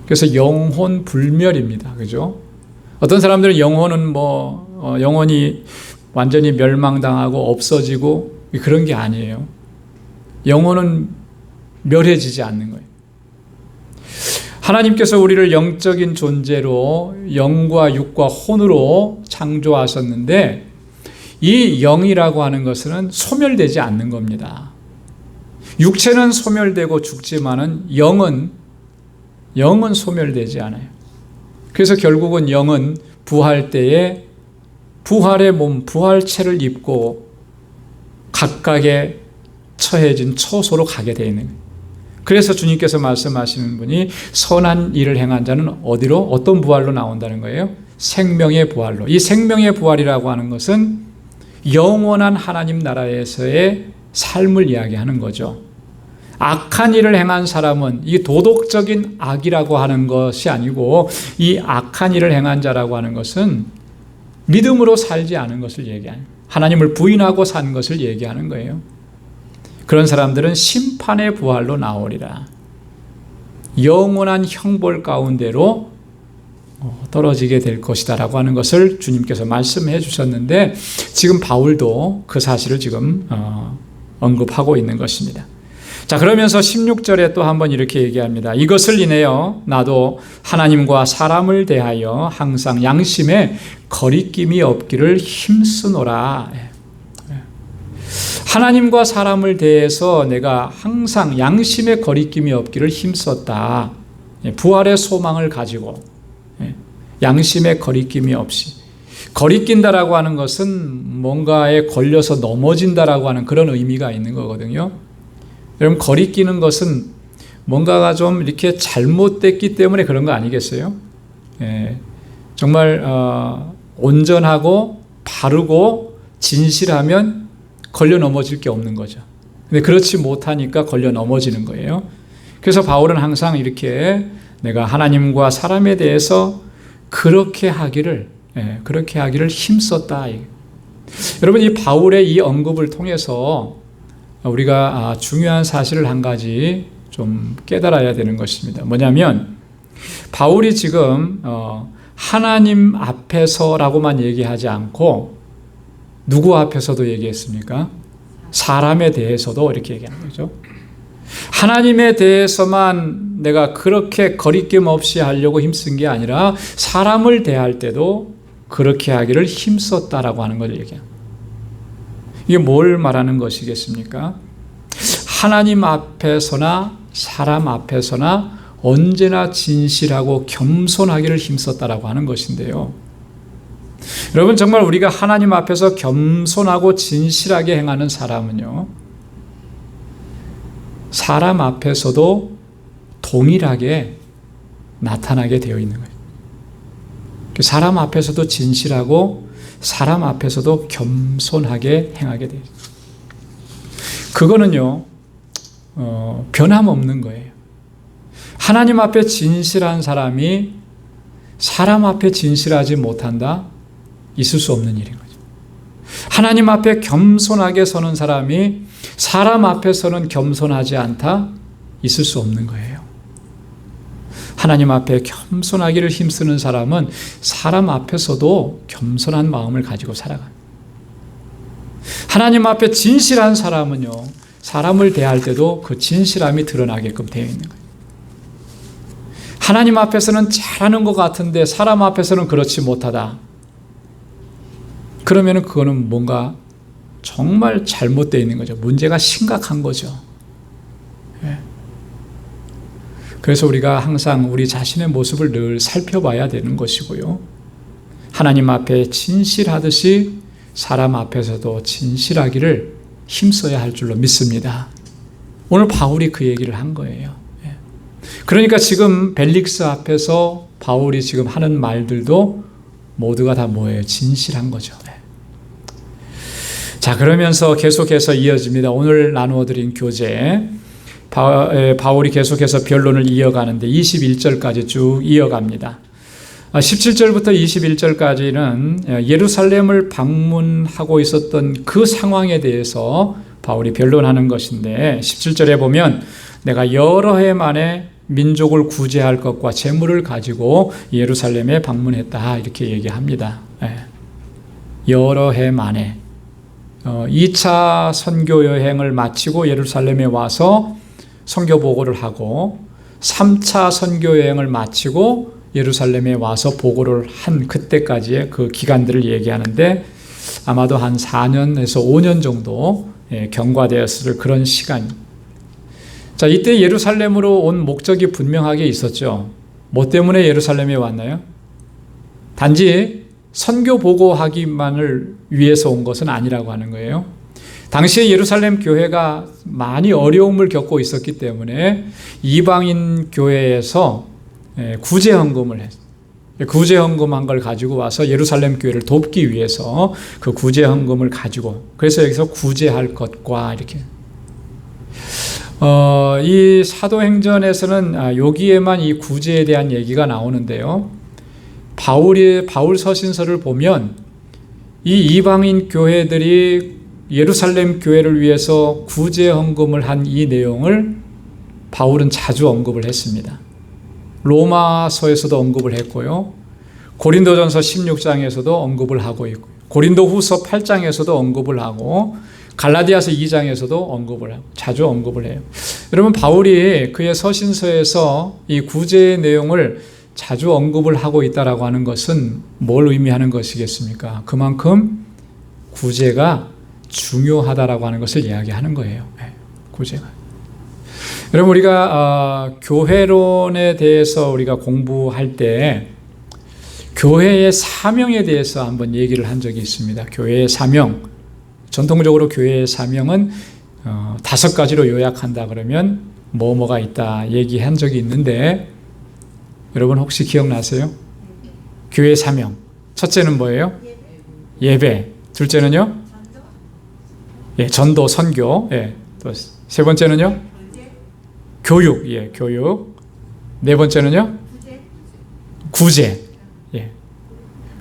그래서 영혼 불멸입니다. 그죠? 어떤 사람들은 영혼은 영혼이 완전히 멸망당하고 없어지고 그런 게 아니에요. 영혼은 멸해지지 않는 거예요. 하나님께서 우리를 영적인 존재로 영과 육과 혼으로 창조하셨는데 이 영이라고 하는 것은 소멸되지 않는 겁니다. 육체는 소멸되고 죽지만은 영은 소멸되지 않아요. 그래서 결국은 영은 부활 때에 부활의 몸, 부활체를 입고 각각의 처해진 처소로 가게 되어 있는 거예요. 그래서 주님께서 말씀하시는 분이 선한 일을 행한 자는 어디로, 어떤 부활로 나온다는 거예요? 생명의 부활로. 이 생명의 부활이라고 하는 것은 영원한 하나님 나라에서의 삶을 이야기하는 거죠. 악한 일을 행한 사람은 이 도덕적인 악이라고 하는 것이 아니고 이 악한 일을 행한 자라고 하는 것은 믿음으로 살지 않은 것을 얘기하는, 하나님을 부인하고 산 것을 얘기하는 거예요. 그런 사람들은 심판의 부활로 나오리라. 영원한 형벌 가운데로 떨어지게 될 것이다 라고 하는 것을 주님께서 말씀해 주셨는데 지금 바울도 그 사실을 지금 언급하고 있는 것입니다. 자, 그러면서 16절에 또 한번 이렇게 얘기합니다. 이것을 인하여 나도 하나님과 사람을 대하여 항상 양심에 거리낌이 없기를 힘쓰노라. 하나님과 사람을 대해서 내가 항상 양심에 거리낌이 없기를 힘썼다. 부활의 소망을 가지고 양심에 거리낌이 없이. 거리낀다라고 하는 것은 뭔가에 걸려서 넘어진다라고 하는 그런 의미가 있는 거거든요. 여러분, 거리끼는 것은 뭔가가 좀 이렇게 잘못됐기 때문에 그런 거 아니겠어요? 정말 온전하고 바르고 진실하면 걸려 넘어질 게 없는 거죠. 근데 그렇지 못하니까 걸려 넘어지는 거예요. 그래서 바울은 항상 이렇게 내가 하나님과 사람에 대해서 그렇게 하기를 힘썼다. 여러분, 이 바울의 이 언급을 통해서 우리가 중요한 사실을 한 가지 좀 깨달아야 되는 것입니다. 뭐냐면 바울이 지금 하나님 앞에서라고만 얘기하지 않고 누구 앞에서도 얘기했습니까? 사람에 대해서도 이렇게 얘기하는 거죠. 하나님에 대해서만 내가 그렇게 거리낌 없이 하려고 힘쓴 게 아니라 사람을 대할 때도 그렇게 하기를 힘썼다라고 하는 걸 얘기합니다. 이게 뭘 말하는 것이겠습니까? 하나님 앞에서나 사람 앞에서나 언제나 진실하고 겸손하기를 힘썼다라고 하는 것인데요. 여러분, 정말 우리가 하나님 앞에서 겸손하고 진실하게 행하는 사람은요, 사람 앞에서도 동일하게 나타나게 되어 있는 거예요. 사람 앞에서도 진실하고 사람 앞에서도 겸손하게 행하게 돼요. 그거는요, 변함없는 거예요. 하나님 앞에 진실한 사람이 사람 앞에 진실하지 못한다? 있을 수 없는 일인 거죠. 하나님 앞에 겸손하게 서는 사람이 사람 앞에서는 겸손하지 않다? 있을 수 없는 거예요. 하나님 앞에 겸손하기를 힘쓰는 사람은 사람 앞에서도 겸손한 마음을 가지고 살아갑니다. 하나님 앞에 진실한 사람은요, 사람을 대할 때도 그 진실함이 드러나게끔 되어 있는 거예요. 하나님 앞에서는 잘하는 것 같은데 사람 앞에서는 그렇지 못하다. 그러면 그거는 뭔가 정말 잘못되어 있는 거죠. 문제가 심각한 거죠. 그래서 우리가 항상 우리 자신의 모습을 늘 살펴봐야 되는 것이고요. 하나님 앞에 진실하듯이 사람 앞에서도 진실하기를 힘써야 할 줄로 믿습니다. 오늘 바울이 그 얘기를 한 거예요. 그러니까 지금 벨릭스 앞에서 바울이 지금 하는 말들도 모두가 다 뭐예요? 진실한 거죠. 자, 그러면서 계속해서 이어집니다. 오늘 나누어드린 교재, 바울이 계속해서 변론을 이어가는데 21절까지 쭉 이어갑니다. 17절부터 21절까지는 예루살렘을 방문하고 있었던 그 상황에 대해서 바울이 변론하는 것인데, 17절에 보면 내가 여러 해 만에 민족을 구제할 것과 재물을 가지고 예루살렘에 방문했다, 이렇게 얘기합니다. 여러 해 만에 2차 선교 여행을 마치고 예루살렘에 와서 선교 보고를 하고 3차 선교 여행을 마치고 예루살렘에 와서 보고를 한 그때까지의 그 기간들을 얘기하는데, 아마도 한 4년에서 5년 정도 경과되었을 그런 시간. 자, 이때 예루살렘으로 온 목적이 분명하게 있었죠. 뭐 때문에 예루살렘에 왔나요? 단지 선교 보고하기만을 위해서 온 것은 아니라고 하는 거예요. 당시에 예루살렘 교회가 많이 어려움을 겪고 있었기 때문에 이방인 교회에서 구제 헌금을 했어요. 구제 헌금한 걸 가지고 와서 예루살렘 교회를 돕기 위해서 그 구제 헌금을 가지고, 그래서 여기서 구제할 것과 이렇게 이 사도행전에서는 여기에만 이 구제에 대한 얘기가 나오는데요. 바울 서신서를 보면 이 이방인 교회들이 예루살렘 교회를 위해서 구제 헌금을 한 이 내용을 바울은 자주 언급을 했습니다. 로마서에서도 언급을 했고요. 고린도전서 16장에서도 언급을 하고 있고, 고린도후서 8장에서도 언급을 하고, 갈라디아서 2장에서도 언급을 하고, 자주 언급을 해요. 여러분, 바울이 그의 서신서에서 이 구제의 내용을 자주 언급을 하고 있다라고 하는 것은 뭘 의미하는 것이겠습니까? 그만큼 구제가 중요하다라고 하는 것을 이야기하는 거예요. 구제가. 여러분, 우리가 교회론에 대해서 우리가 공부할 때 교회의 사명에 대해서 한번 얘기를 한 적이 있습니다. 교회의 사명. 전통적으로 교회의 사명은 5가지로 요약한다 그러면 뭐가 있다 얘기한 적이 있는데, 여러분 혹시 기억나세요? 교회 사명. 첫째는 뭐예요? 예배. 둘째는요? 전도, 선교. 또 세 번째는요? 교육. 교육. 네 번째는요? 구제.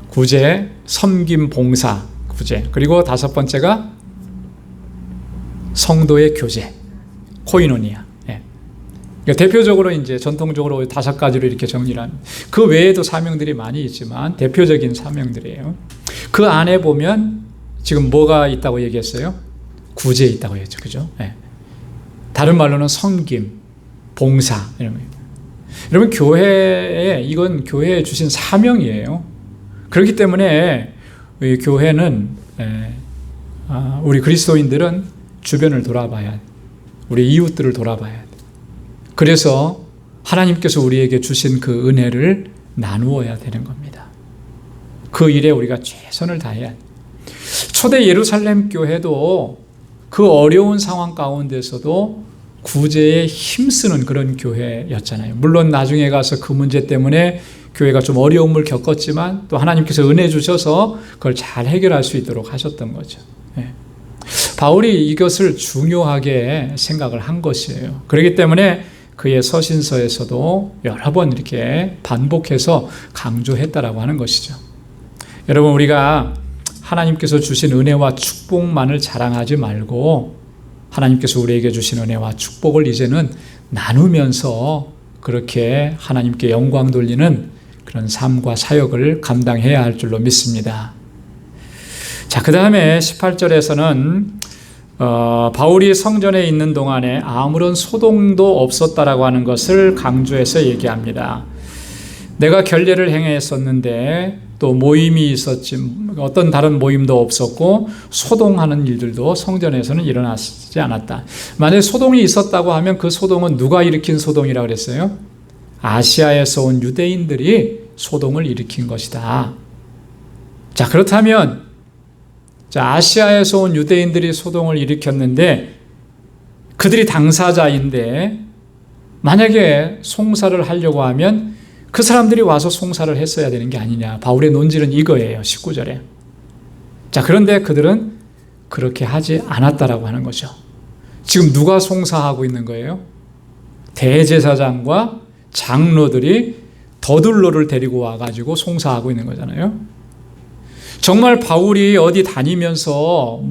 구제, 섬김, 봉사, 구제. 그리고 5번째가 성도의 교제, 코이노니아. 그러니까 대표적으로 이제 전통적으로 5가지로 이렇게 정리를 합니다. 그 외에도 사명들이 많이 있지만 대표적인 사명들이에요. 그 안에 보면 지금 뭐가 있다고 얘기했어요? 구제 있다고 했죠. 그죠? 네. 다른 말로는 섬김, 봉사 이런 거예요. 여러분 이건 교회에 주신 사명이에요. 그렇기 때문에 이 교회는 우리 그리스도인들은 주변을 돌아봐야 돼. 우리 이웃들을 돌아봐야 돼. 그래서 하나님께서 우리에게 주신 그 은혜를 나누어야 되는 겁니다. 그 일에 우리가 최선을 다해야 돼. 초대 예루살렘 교회도 그 어려운 상황 가운데서도 구제에 힘쓰는 그런 교회였잖아요. 물론 나중에 가서 그 문제 때문에 교회가 좀 어려움을 겪었지만 또 하나님께서 은혜 주셔서 그걸 잘 해결할 수 있도록 하셨던 거죠. 네. 바울이 이것을 중요하게 생각을 한 것이에요. 그렇기 때문에 그의 서신서에서도 여러 번 이렇게 반복해서 강조했다라고 하는 것이죠. 여러분, 우리가 하나님께서 주신 은혜와 축복만을 자랑하지 말고 하나님께서 우리에게 주신 은혜와 축복을 이제는 나누면서 그렇게 하나님께 영광 돌리는 그런 삶과 사역을 감당해야 할 줄로 믿습니다. 자, 그 다음에 18절에서는 바울이 성전에 있는 동안에 아무런 소동도 없었다라고 하는 것을 강조해서 얘기합니다. 내가 결례를 행했었는데 또 모임이 있었지, 어떤 다른 모임도 없었고 소동하는 일들도 성전에서는 일어나지 않았다. 만약에 소동이 있었다고 하면 그 소동은 누가 일으킨 소동이라고 그랬어요? 아시아에서 온 유대인들이 소동을 일으킨 것이다. 자, 그렇다면 아시아에서 온 유대인들이 소동을 일으켰는데 그들이 당사자인데 만약에 송사를 하려고 하면 그 사람들이 와서 송사를 했어야 되는 게 아니냐. 바울의 논지는 이거예요. 19절에. 자, 그런데 그들은 그렇게 하지 않았다라고 하는 거죠. 지금 누가 송사하고 있는 거예요? 대제사장과 장로들이 더둘로를 데리고 와가지고 송사하고 있는 거잖아요. 정말 바울이 어디 다니면서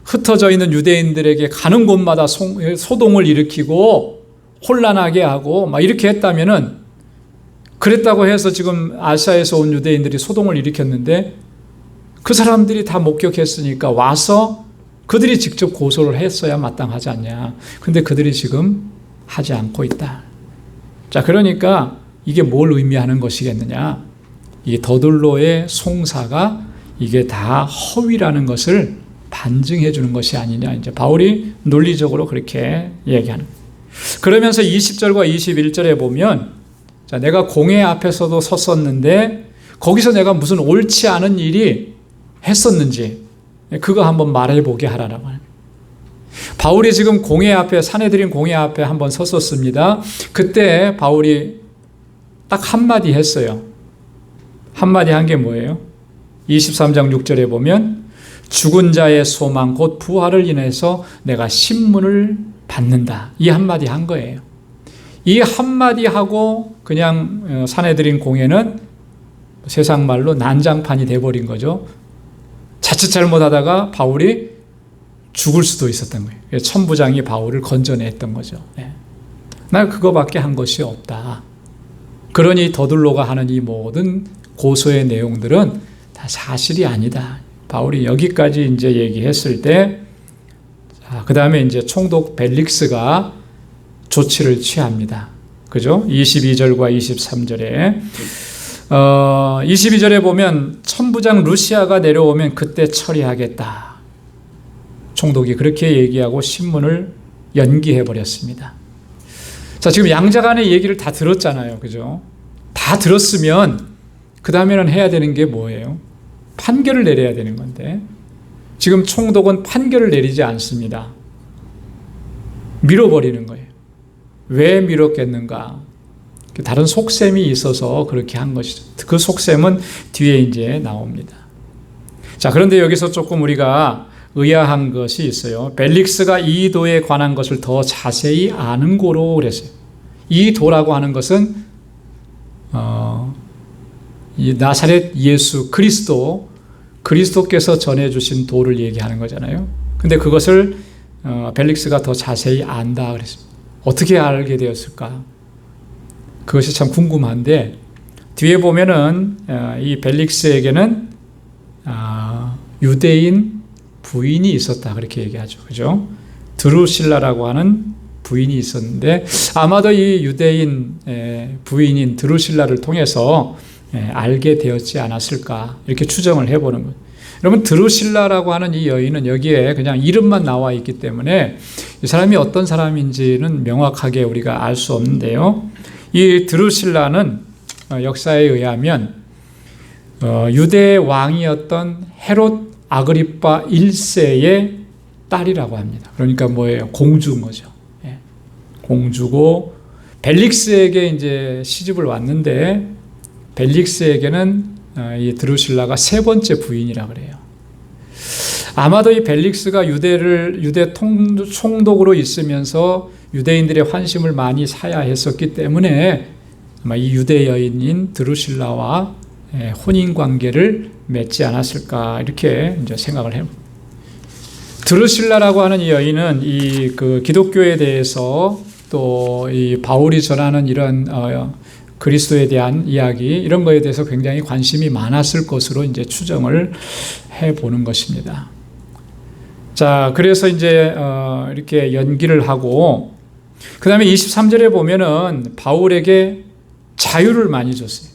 흩어져 있는 유대인들에게 가는 곳마다 소동을 일으키고 혼란하게 하고 막 이렇게 했다면은, 그랬다고 해서 지금 아시아에서 온 유대인들이 소동을 일으켰는데 그 사람들이 다 목격했으니까 와서 그들이 직접 고소를 했어야 마땅하지 않냐. 근데 그들이 지금 하지 않고 있다. 자, 그러니까 이게 뭘 의미하는 것이겠느냐. 이 더둘로의 송사가 이게 다 허위라는 것을 반증해 주는 것이 아니냐. 이제 바울이 논리적으로 그렇게 얘기하는. 그러면서 20절과 21절에 보면, 자, 내가 공회 앞에서도 섰었는데 거기서 내가 무슨 옳지 않은 일이 했었는지 그거 한번 말해보게 하라라고 하는. 바울이 지금 공회 앞에, 사내들인 공회 앞에 한번 섰었습니다. 그때 바울이 딱 한마디 했어요. 한마디 한 게 뭐예요? 23장 6절에 보면 죽은 자의 소망 곧 부활을 인해서 내가 신문을 받는다. 이 한마디 한 거예요. 이 한마디 하고 그냥 사내들인 공회는 세상 말로 난장판이 돼버린 거죠. 자칫 잘못하다가 바울이 죽을 수도 있었던 거예요. 천부장이 바울을 건져냈던 거죠. 나 그거밖에 한 것이 없다. 그러니 더둘로가 하는 이 모든 고소의 내용들은 다 사실이 아니다. 바울이 여기까지 이제 얘기했을 때, 그 다음에 이제 총독 벨릭스가 조치를 취합니다. 그죠? 22절과 23절에 22절에 보면 천부장 루시아가 내려오면 그때 처리하겠다. 총독이 그렇게 얘기하고 신문을 연기해 버렸습니다. 자, 지금 양자간의 얘기를 다 들었잖아요. 그죠? 다 들었으면 그 다음에는 해야 되는 게 뭐예요? 판결을 내려야 되는 건데 지금 총독은 판결을 내리지 않습니다. 밀어버리는 거예요. 왜 밀었겠는가? 다른 속셈이 있어서 그렇게 한 것이죠. 그 속셈은 뒤에 이제 나옵니다. 자, 그런데 여기서 조금 우리가 의아한 것이 있어요. 벨릭스가 이 도에 관한 것을 더 자세히 아는 고로 그랬어요. 이 도라고 하는 것은 이 나사렛 예수 그리스도께서 전해주신 도를 얘기하는 거잖아요. 근데 그것을 벨릭스가 더 자세히 안다 그랬습니다. 어떻게 알게 되었을까? 그것이 참 궁금한데 뒤에 보면은 이 벨릭스에게는 유대인 부인이 있었다 그렇게 얘기하죠. 그죠? 드루실라라고 하는 부인이 있었는데 아마도 이 유대인 부인인 드루실라를 통해서 알게 되었지 않았을까 이렇게 추정을 해보는 거예요. 여러분 드루실라라고 하는 이 여인은 여기에 그냥 이름만 나와 있기 때문에 이 사람이 어떤 사람인지는 명확하게 우리가 알 수 없는데요. 이 드루실라는 역사에 의하면 유대 왕이었던 헤롯 아그리파 1세의 딸이라고 합니다. 그러니까 뭐예요? 공주인 거죠. 공주고 벨릭스에게 이제 시집을 왔는데 벨릭스에게는 이 드루실라가 세 번째 부인이라 그래요. 아마도 이 벨릭스가 유대 총독으로 있으면서 유대인들의 환심을 많이 사야 했었기 때문에 아마 이 유대 여인인 드루실라와 혼인 관계를 맺지 않았을까 이렇게 이제 생각을 해요. 드루실라라고 하는 이 여인은 이 기독교에 대해서 또 이 바울이 전하는 이런 그리스도에 대한 이야기 이런 거에 대해서 굉장히 관심이 많았을 것으로 이제 추정을 해 보는 것입니다. 자, 그래서 이제 이렇게 연기를 하고 그 다음에 23절에 보면은 바울에게 자유를 많이 줬어요.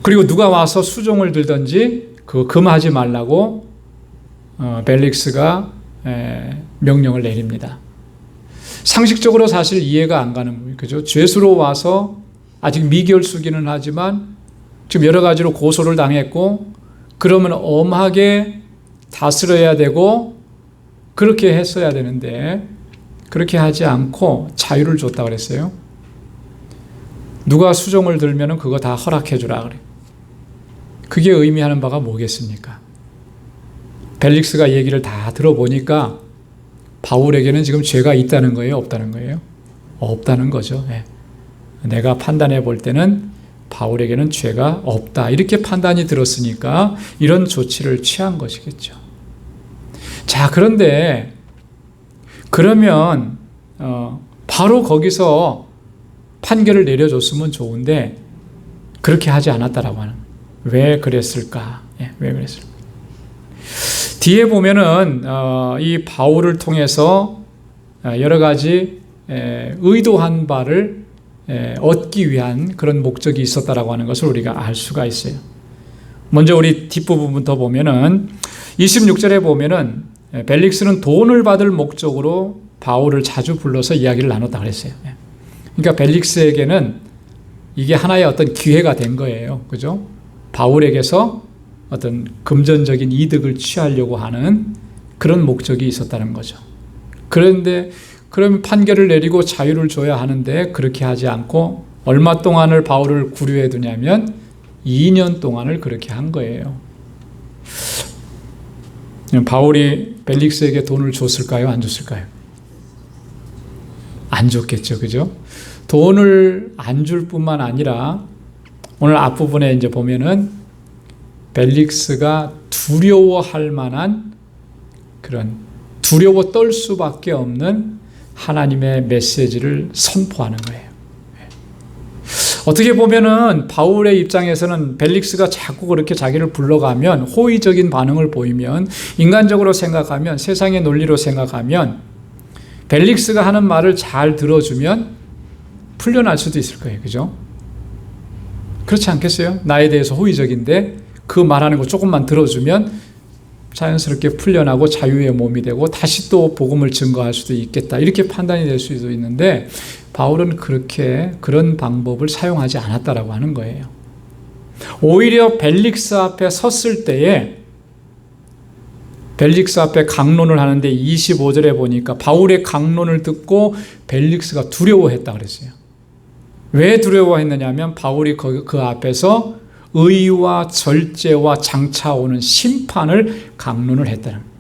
그리고 누가 와서 수종을 들든지 금하지 말라고 벨릭스가 명령을 내립니다. 상식적으로 사실 이해가 안 가는 거예요. 그죠? 죄수로 와서 아직 미결수기는 하지만 지금 여러 가지로 고소를 당했고 그러면 엄하게 다스려야 되고 그렇게 했어야 되는데 그렇게 하지 않고 자유를 줬다 그랬어요. 누가 수종을 들면은 그거 다 허락해 주라 그래. 그게 의미하는 바가 뭐겠습니까? 벨릭스가 얘기를 다 들어보니까 바울에게는 지금 죄가 있다는 거예요? 없다는 거예요? 없다는 거죠. 내가 판단해 볼 때는 바울에게는 죄가 없다. 이렇게 판단이 들었으니까 이런 조치를 취한 것이겠죠. 자, 그런데 그러면 바로 거기서 판결을 내려줬으면 좋은데 그렇게 하지 않았다라고 하는 거예요. 왜 그랬을까? 왜 그랬을까? 뒤에 보면은 이 바울을 통해서 여러 가지 의도한 바를 얻기 위한 그런 목적이 있었다라고 하는 것을 우리가 알 수가 있어요. 먼저 우리 뒷부분부터 보면은 26절에 보면은 벨릭스는 돈을 받을 목적으로 바울을 자주 불러서 이야기를 나눴다 그랬어요. 그러니까 벨릭스에게는 이게 하나의 어떤 기회가 된 거예요. 그죠? 바울에게서 어떤 금전적인 이득을 취하려고 하는 그런 목적이 있었다는 거죠. 그런데 그러면 판결을 내리고 자유를 줘야 하는데 그렇게 하지 않고 얼마 동안을 바울을 구류해 두냐면 2년 동안을 그렇게 한 거예요. 바울이 벨릭스에게 돈을 줬을까요? 안 줬을까요? 안 줬겠죠. 그죠? 돈을 안 줄 뿐만 아니라 오늘 앞부분에 이제 보면은 벨릭스가 두려워할 만한 그런 두려워 떨 수밖에 없는 하나님의 메시지를 선포하는 거예요. 어떻게 보면은 바울의 입장에서는 벨릭스가 자꾸 그렇게 자기를 불러가면 호의적인 반응을 보이면 인간적으로 생각하면 세상의 논리로 생각하면 벨릭스가 하는 말을 잘 들어주면 풀려날 수도 있을 거예요. 그죠? 그렇지 않겠어요? 나에 대해서 호의적인데 그 말하는 거 조금만 들어주면 자연스럽게 풀려나고 자유의 몸이 되고 다시 또 복음을 증거할 수도 있겠다. 이렇게 판단이 될 수도 있는데 바울은 그런 방법을 사용하지 않았다라고 하는 거예요. 오히려 벨릭스 앞에 섰을 때에 벨릭스 앞에 강론을 하는데 25절에 보니까 바울의 강론을 듣고 벨릭스가 두려워했다 그랬어요. 왜 두려워했느냐면 바울이 그 앞에서 의와 절제와 장차 오는 심판을 강론을 했다는 거예요.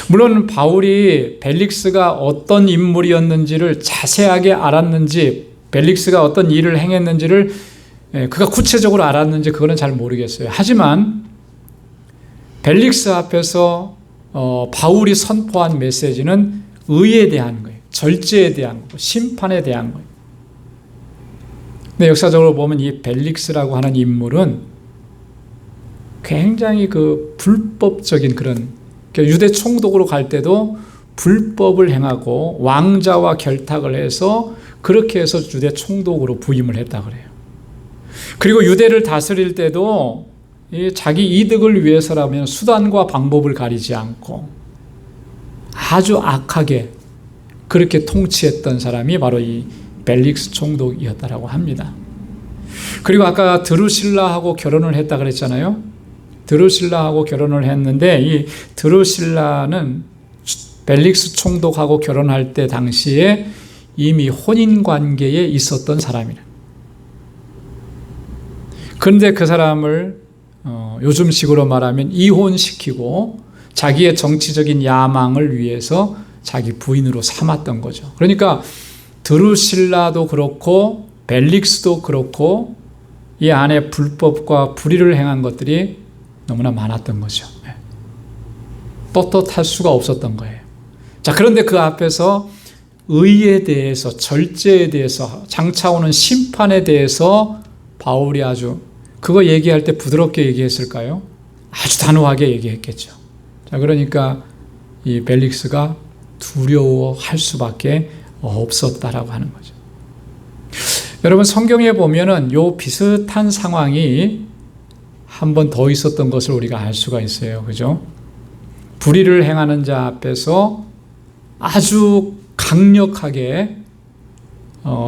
물론 바울이 벨릭스가 어떤 인물이었는지를 자세하게 알았는지 벨릭스가 어떤 일을 행했는지를 그가 구체적으로 알았는지 그거는 잘 모르겠어요. 하지만 벨릭스 앞에서 바울이 선포한 메시지는 의에 대한 거예요. 절제에 대한 거고 심판에 대한 거예요. 근데 역사적으로 보면 이 벨릭스라고 하는 인물은 굉장히 그 불법적인 그런, 유대 총독으로 갈 때도 불법을 행하고 왕자와 결탁을 해서 그렇게 해서 유대 총독으로 부임을 했다 그래요. 그리고 유대를 다스릴 때도 자기 이득을 위해서라면 수단과 방법을 가리지 않고 아주 악하게 그렇게 통치했던 사람이 바로 이 벨릭스 총독이었다라고 합니다. 그리고 아까 드루실라하고 결혼을 했다 그랬잖아요. 드루실라하고 결혼을 했는데 이 드루실라는 벨릭스 총독하고 결혼할 때 당시에 이미 혼인 관계에 있었던 사람이라. 그런데 그 사람을 요즘식으로 말하면 이혼시키고 자기의 정치적인 야망을 위해서 자기 부인으로 삼았던 거죠. 그러니까 드루실라도 그렇고 벨릭스도 그렇고 이 안에 불법과 불의를 행한 것들이 너무나 많았던 거죠. 떳떳할 수가 없었던 거예요. 자, 그런데 그 앞에서 의에 대해서, 절제에 대해서, 장차 오는 심판에 대해서 바울이 아주 그거 얘기할 때 부드럽게 얘기했을까요? 아주 단호하게 얘기했겠죠. 자, 그러니까 이 벨릭스가 두려워할 수밖에 없었다라고 하는 거죠. 여러분, 성경에 보면은 요 비슷한 상황이 한 번 더 있었던 것을 우리가 알 수가 있어요. 그죠? 불의를 행하는 자 앞에서 아주 강력하게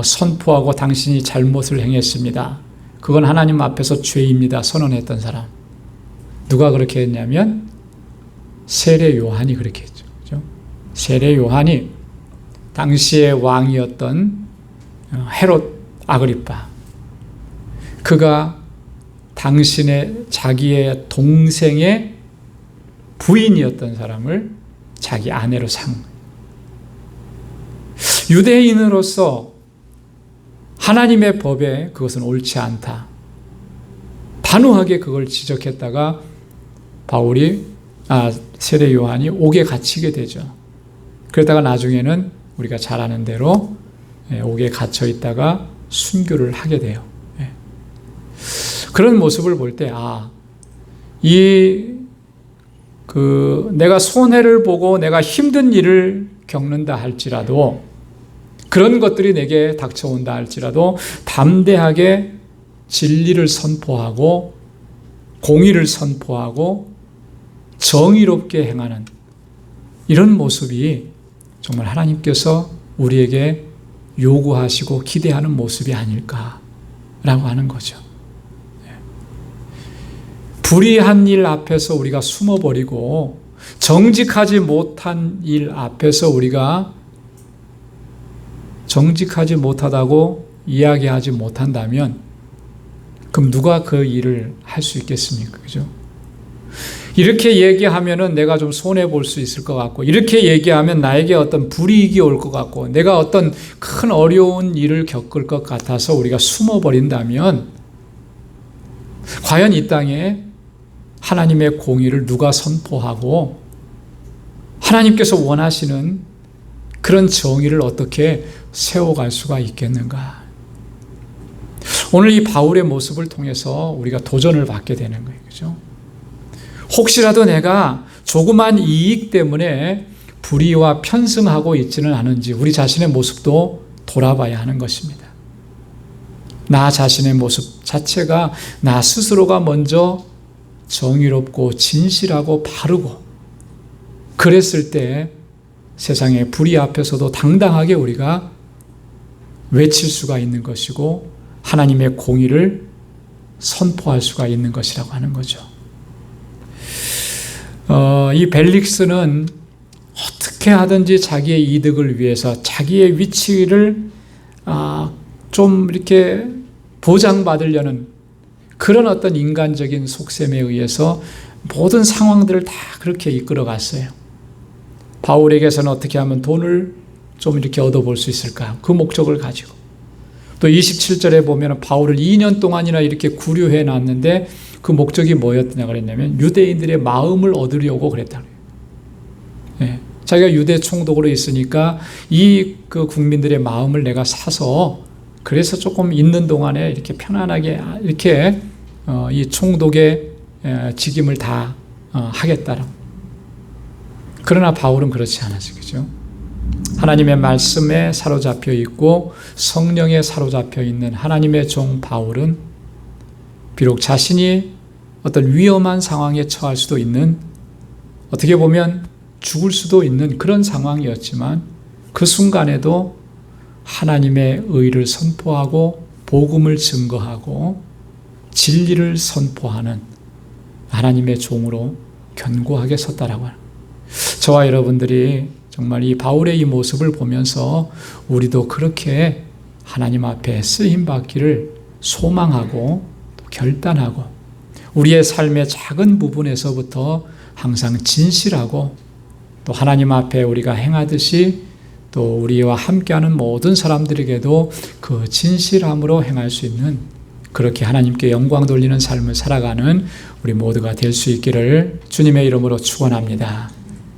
선포하고 당신이 잘못을 행했습니다. 그건 하나님 앞에서 죄입니다. 선언했던 사람. 누가 그렇게 했냐면 세례 요한이 그렇게 했죠. 그죠? 세례 요한이 당시의 왕이었던 헤롯 아그리파, 그가 당신의 자기의 동생의 부인이었던 사람을 자기 아내로 삼은 거예요. 유대인으로서 하나님의 법에 그것은 옳지 않다. 단호하게 그걸 지적했다가 세례 요한이 옥에 갇히게 되죠. 그러다가 나중에는 우리가 잘 아는 대로 옥에 갇혀 있다가 순교를 하게 돼요. 그런 모습을 볼 때, 내가 손해를 보고 내가 힘든 일을 겪는다 할지라도, 그런 것들이 내게 닥쳐온다 할지라도 담대하게 진리를 선포하고 공의를 선포하고 정의롭게 행하는 이런 모습이 정말 하나님께서 우리에게 요구하시고 기대하는 모습이 아닐까라고 하는 거죠. 불의한 일 앞에서 우리가 숨어버리고 정직하지 못한 일 앞에서 우리가 정직하지 못하다고 이야기하지 못한다면 그럼 누가 그 일을 할 수 있겠습니까? 그죠? 이렇게 얘기하면은 내가 좀 손해볼 수 있을 것 같고, 이렇게 얘기하면 나에게 어떤 불이익이 올 것 같고, 내가 어떤 큰 어려운 일을 겪을 것 같아서 우리가 숨어버린다면 과연 이 땅에 하나님의 공의를 누가 선포하고 하나님께서 원하시는 그런 정의를 어떻게 세워갈 수가 있겠는가? 오늘 이 바울의 모습을 통해서 우리가 도전을 받게 되는 거예요. 그죠? 혹시라도 내가 조그만 이익 때문에 불의와 편승하고 있지는 않은지 우리 자신의 모습도 돌아봐야 하는 것입니다. 나 자신의 모습 자체가, 나 스스로가 먼저 정의롭고 진실하고 바르고 그랬을 때 세상의 불의 앞에서도 당당하게 우리가 외칠 수가 있는 것이고 하나님의 공의를 선포할 수가 있는 것이라고 하는 거죠. 이 벨릭스는 어떻게 하든지 자기의 이득을 위해서 자기의 위치를 좀 이렇게 보장받으려는 그런 어떤 인간적인 속셈에 의해서 모든 상황들을 다 그렇게 이끌어갔어요. 바울에게서는 어떻게 하면 돈을 좀 이렇게 얻어볼 수 있을까? 그 목적을 가지고. 또 27절에 보면 바울을 2년 동안이나 이렇게 구류해 놨는데 그 목적이 뭐였느냐 그랬냐면 유대인들의 마음을 얻으려고 그랬다. 네. 자기가 유대 총독으로 있으니까 그 국민들의 마음을 내가 사서 그래서 조금 있는 동안에 이렇게 편안하게 이렇게 이 총독의 직임을 다 하겠다라고. 그러나 바울은 그렇지 않았어요. 그죠? 하나님의 말씀에 사로잡혀 있고 성령에 사로잡혀 있는 하나님의 종 바울은 비록 자신이 어떤 위험한 상황에 처할 수도 있는, 어떻게 보면 죽을 수도 있는 그런 상황이었지만 그 순간에도 하나님의 의를 선포하고 복음을 증거하고 진리를 선포하는 하나님의 종으로 견고하게 섰다라고 하는, 저와 여러분들이 정말 이 바울의 이 모습을 보면서 우리도 그렇게 하나님 앞에 쓰임받기를 소망하고 결단하고 우리의 삶의 작은 부분에서부터 항상 진실하고 또 하나님 앞에 우리가 행하듯이 또 우리와 함께하는 모든 사람들에게도 그 진실함으로 행할 수 있는, 그렇게 하나님께 영광 돌리는 삶을 살아가는 우리 모두가 될 수 있기를 주님의 이름으로 축원합니다.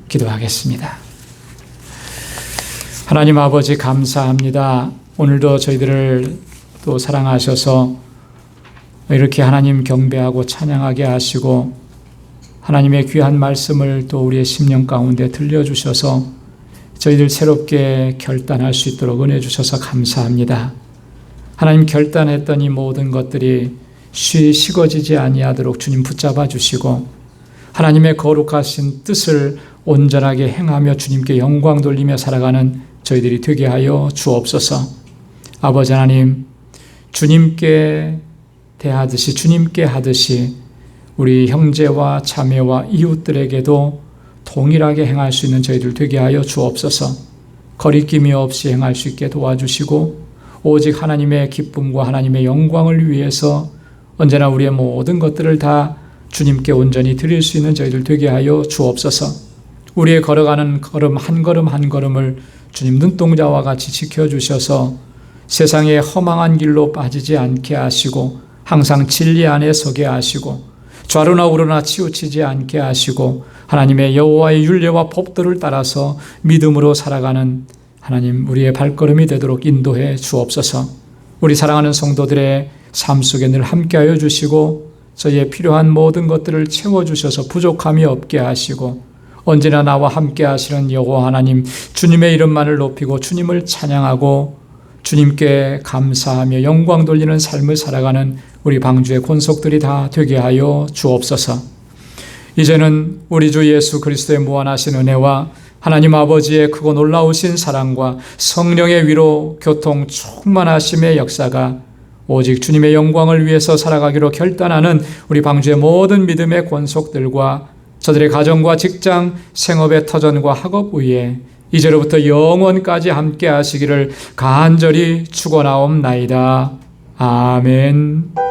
기도하겠습니다. 하나님 아버지 감사합니다. 오늘도 저희들을 또 사랑하셔서 이렇게 하나님 경배하고 찬양하게 하시고 하나님의 귀한 말씀을 또 우리의 심령 가운데 들려주셔서 저희들 새롭게 결단할 수 있도록 은혜 주셔서 감사합니다. 하나님 결단했던 이 모든 것들이 식어지지 아니하도록 주님 붙잡아 주시고 하나님의 거룩하신 뜻을 온전하게 행하며 주님께 영광 돌리며 살아가는 저희들이 되게 하여 주옵소서. 아버지 하나님, 주님께 대하듯이 주님께 하듯이 우리 형제와 자매와 이웃들에게도 동일하게 행할 수 있는 저희들 되게 하여 주옵소서. 거리낌이 없이 행할 수 있게 도와주시고 오직 하나님의 기쁨과 하나님의 영광을 위해서 언제나 우리의 모든 것들을 다 주님께 온전히 드릴 수 있는 저희들 되게 하여 주옵소서. 우리의 걸어가는 걸음 한 걸음을 주님 눈동자와 같이 지켜주셔서 세상의 허망한 길로 빠지지 않게 하시고 항상 진리 안에 서게 하시고 좌로나 우로나 치우치지 않게 하시고 하나님의 여호와의 율례와 법도를 따라서 믿음으로 살아가는 하나님 우리의 발걸음이 되도록 인도해 주옵소서. 우리 사랑하는 성도들의 삶 속에 늘 함께하여 주시고 저희의 필요한 모든 것들을 채워주셔서 부족함이 없게 하시고 언제나 나와 함께 하시는 여호와 하나님 주님의 이름만을 높이고 주님을 찬양하고 주님께 감사하며 영광 돌리는 삶을 살아가는 우리 방주의 권속들이 다 되게 하여 주옵소서. 이제는 우리 주 예수 그리스도의 무한하신 은혜와 하나님 아버지의 크고 놀라우신 사랑과 성령의 위로 교통 충만하심의 역사가 오직 주님의 영광을 위해서 살아가기로 결단하는 우리 방주의 모든 믿음의 권속들과 저들의 가정과 직장, 생업의 터전과 학업 위에 이제로부터 영원까지 함께 하시기를 간절히 축원하옵나이다. 아멘.